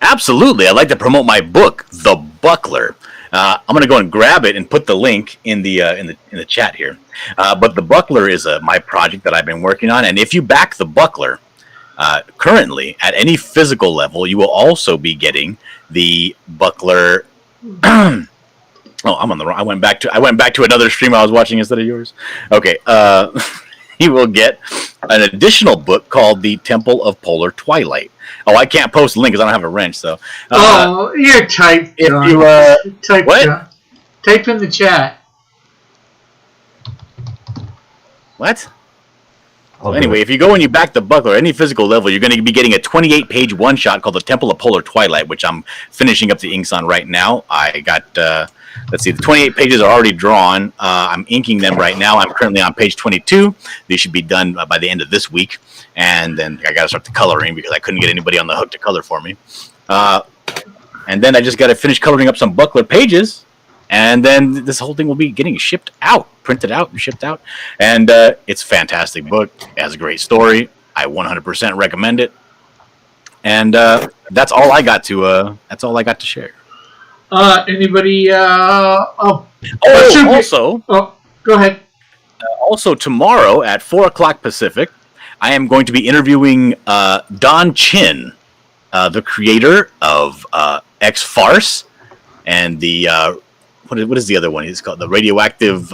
Absolutely. I'd like to promote my book, The Buckler. I'm going to go and grab it and put the link in the chat here. But The Buckler is my project that I've been working on, and if you back The Buckler, currently at any physical level, you will also be getting the Buckler. Oh, I'm on the wrong. I went back to another stream I was watching instead of yours. Okay. You will get an additional book called The Temple of Polar Twilight. Oh, I can't post the link because I don't have a wrench. So.
You're type.
If
John.
you
type,
what?
John. Type in the chat.
What?
I'll do
Anyway,
it.
if you go and you back the Buckler, any physical level, you're going to be getting a 28-page one-shot called The Temple of Polar Twilight, which I'm finishing up the inks on right now. I got, let's see, the 28 pages are already drawn. I'm inking them right now. I'm currently on page 22. They should be done by the end of this week. And then I got to start the coloring because I couldn't get anybody on the hook to color for me. And then I just got to finish coloring up some Buckler pages. And then this whole thing will be getting shipped out, printed out, and shipped out. And it's a fantastic book. It has a great story. I 100% recommend it. And that's all I got to. That's all I got to share.
Anybody?
Also,
Go ahead.
also tomorrow at 4:00 Pacific, I am going to be interviewing Don Chin, the creator of X Farce and the. What is the other one? It's called the radioactive,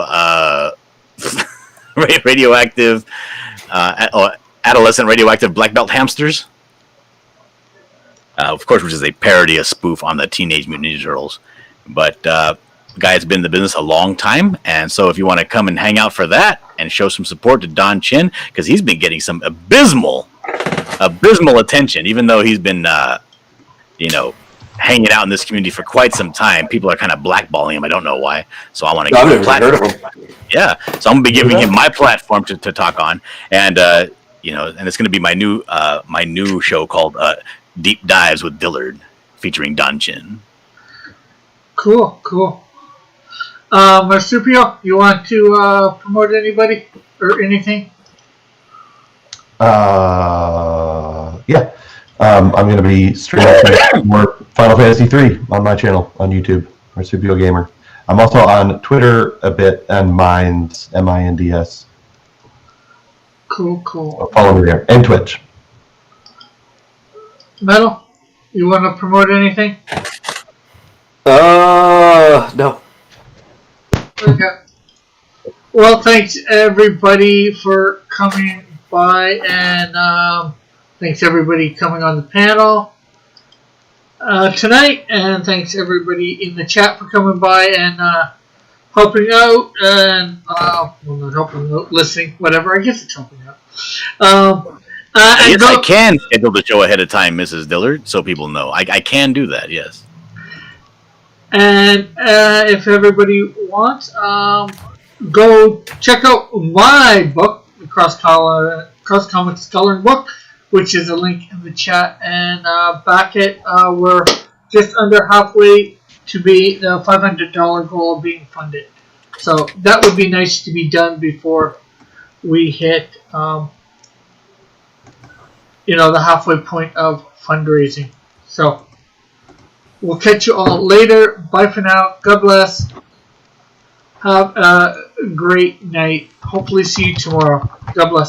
adolescent radioactive black belt hamsters. Of course, which is a parody, a spoof on the Teenage Mutant Ninja Turtles. But the guy has been in the business a long time, and so if you want to come and hang out for that and show some support to Don Chin, because he's been getting some abysmal attention, even though he's been, hanging out in this community for quite some time. People are kind of blackballing him. I don't know why. So I want to give him a platform. Yeah. So I'm gonna be giving him my platform to talk on, and and it's gonna be my new show called Deep Dives with Dillard, featuring Don Chin.
Cool. Marsupio, you want to promote anybody or anything?
Yeah. I'm going to be streaming more Final Fantasy 3 on my channel on YouTube, Marsupio Gamer. I'm also on Twitter a bit and Minds, MINDS.
Cool.
So follow me there. And Twitch.
Metal, you want to promote anything?
No.
Okay. Well, thanks everybody for coming by, and thanks everybody coming on the panel tonight, and thanks everybody in the chat for coming by and helping out, and well, not helping out, listening, whatever. I guess it's helping out.
Yes, I can schedule the show ahead of time, Mrs. Dillard, so people know. I can do that, yes.
And if everybody wants, go check out my book, the Cross Comics Coloring Book, which is a link in the chat, and back it. We're just under halfway to be the $500 goal of being funded. So that would be nice to be done before we hit, the halfway point of fundraising. So We'll catch you all later. Bye for now. God bless. Have a great night. Hopefully see you tomorrow. God bless.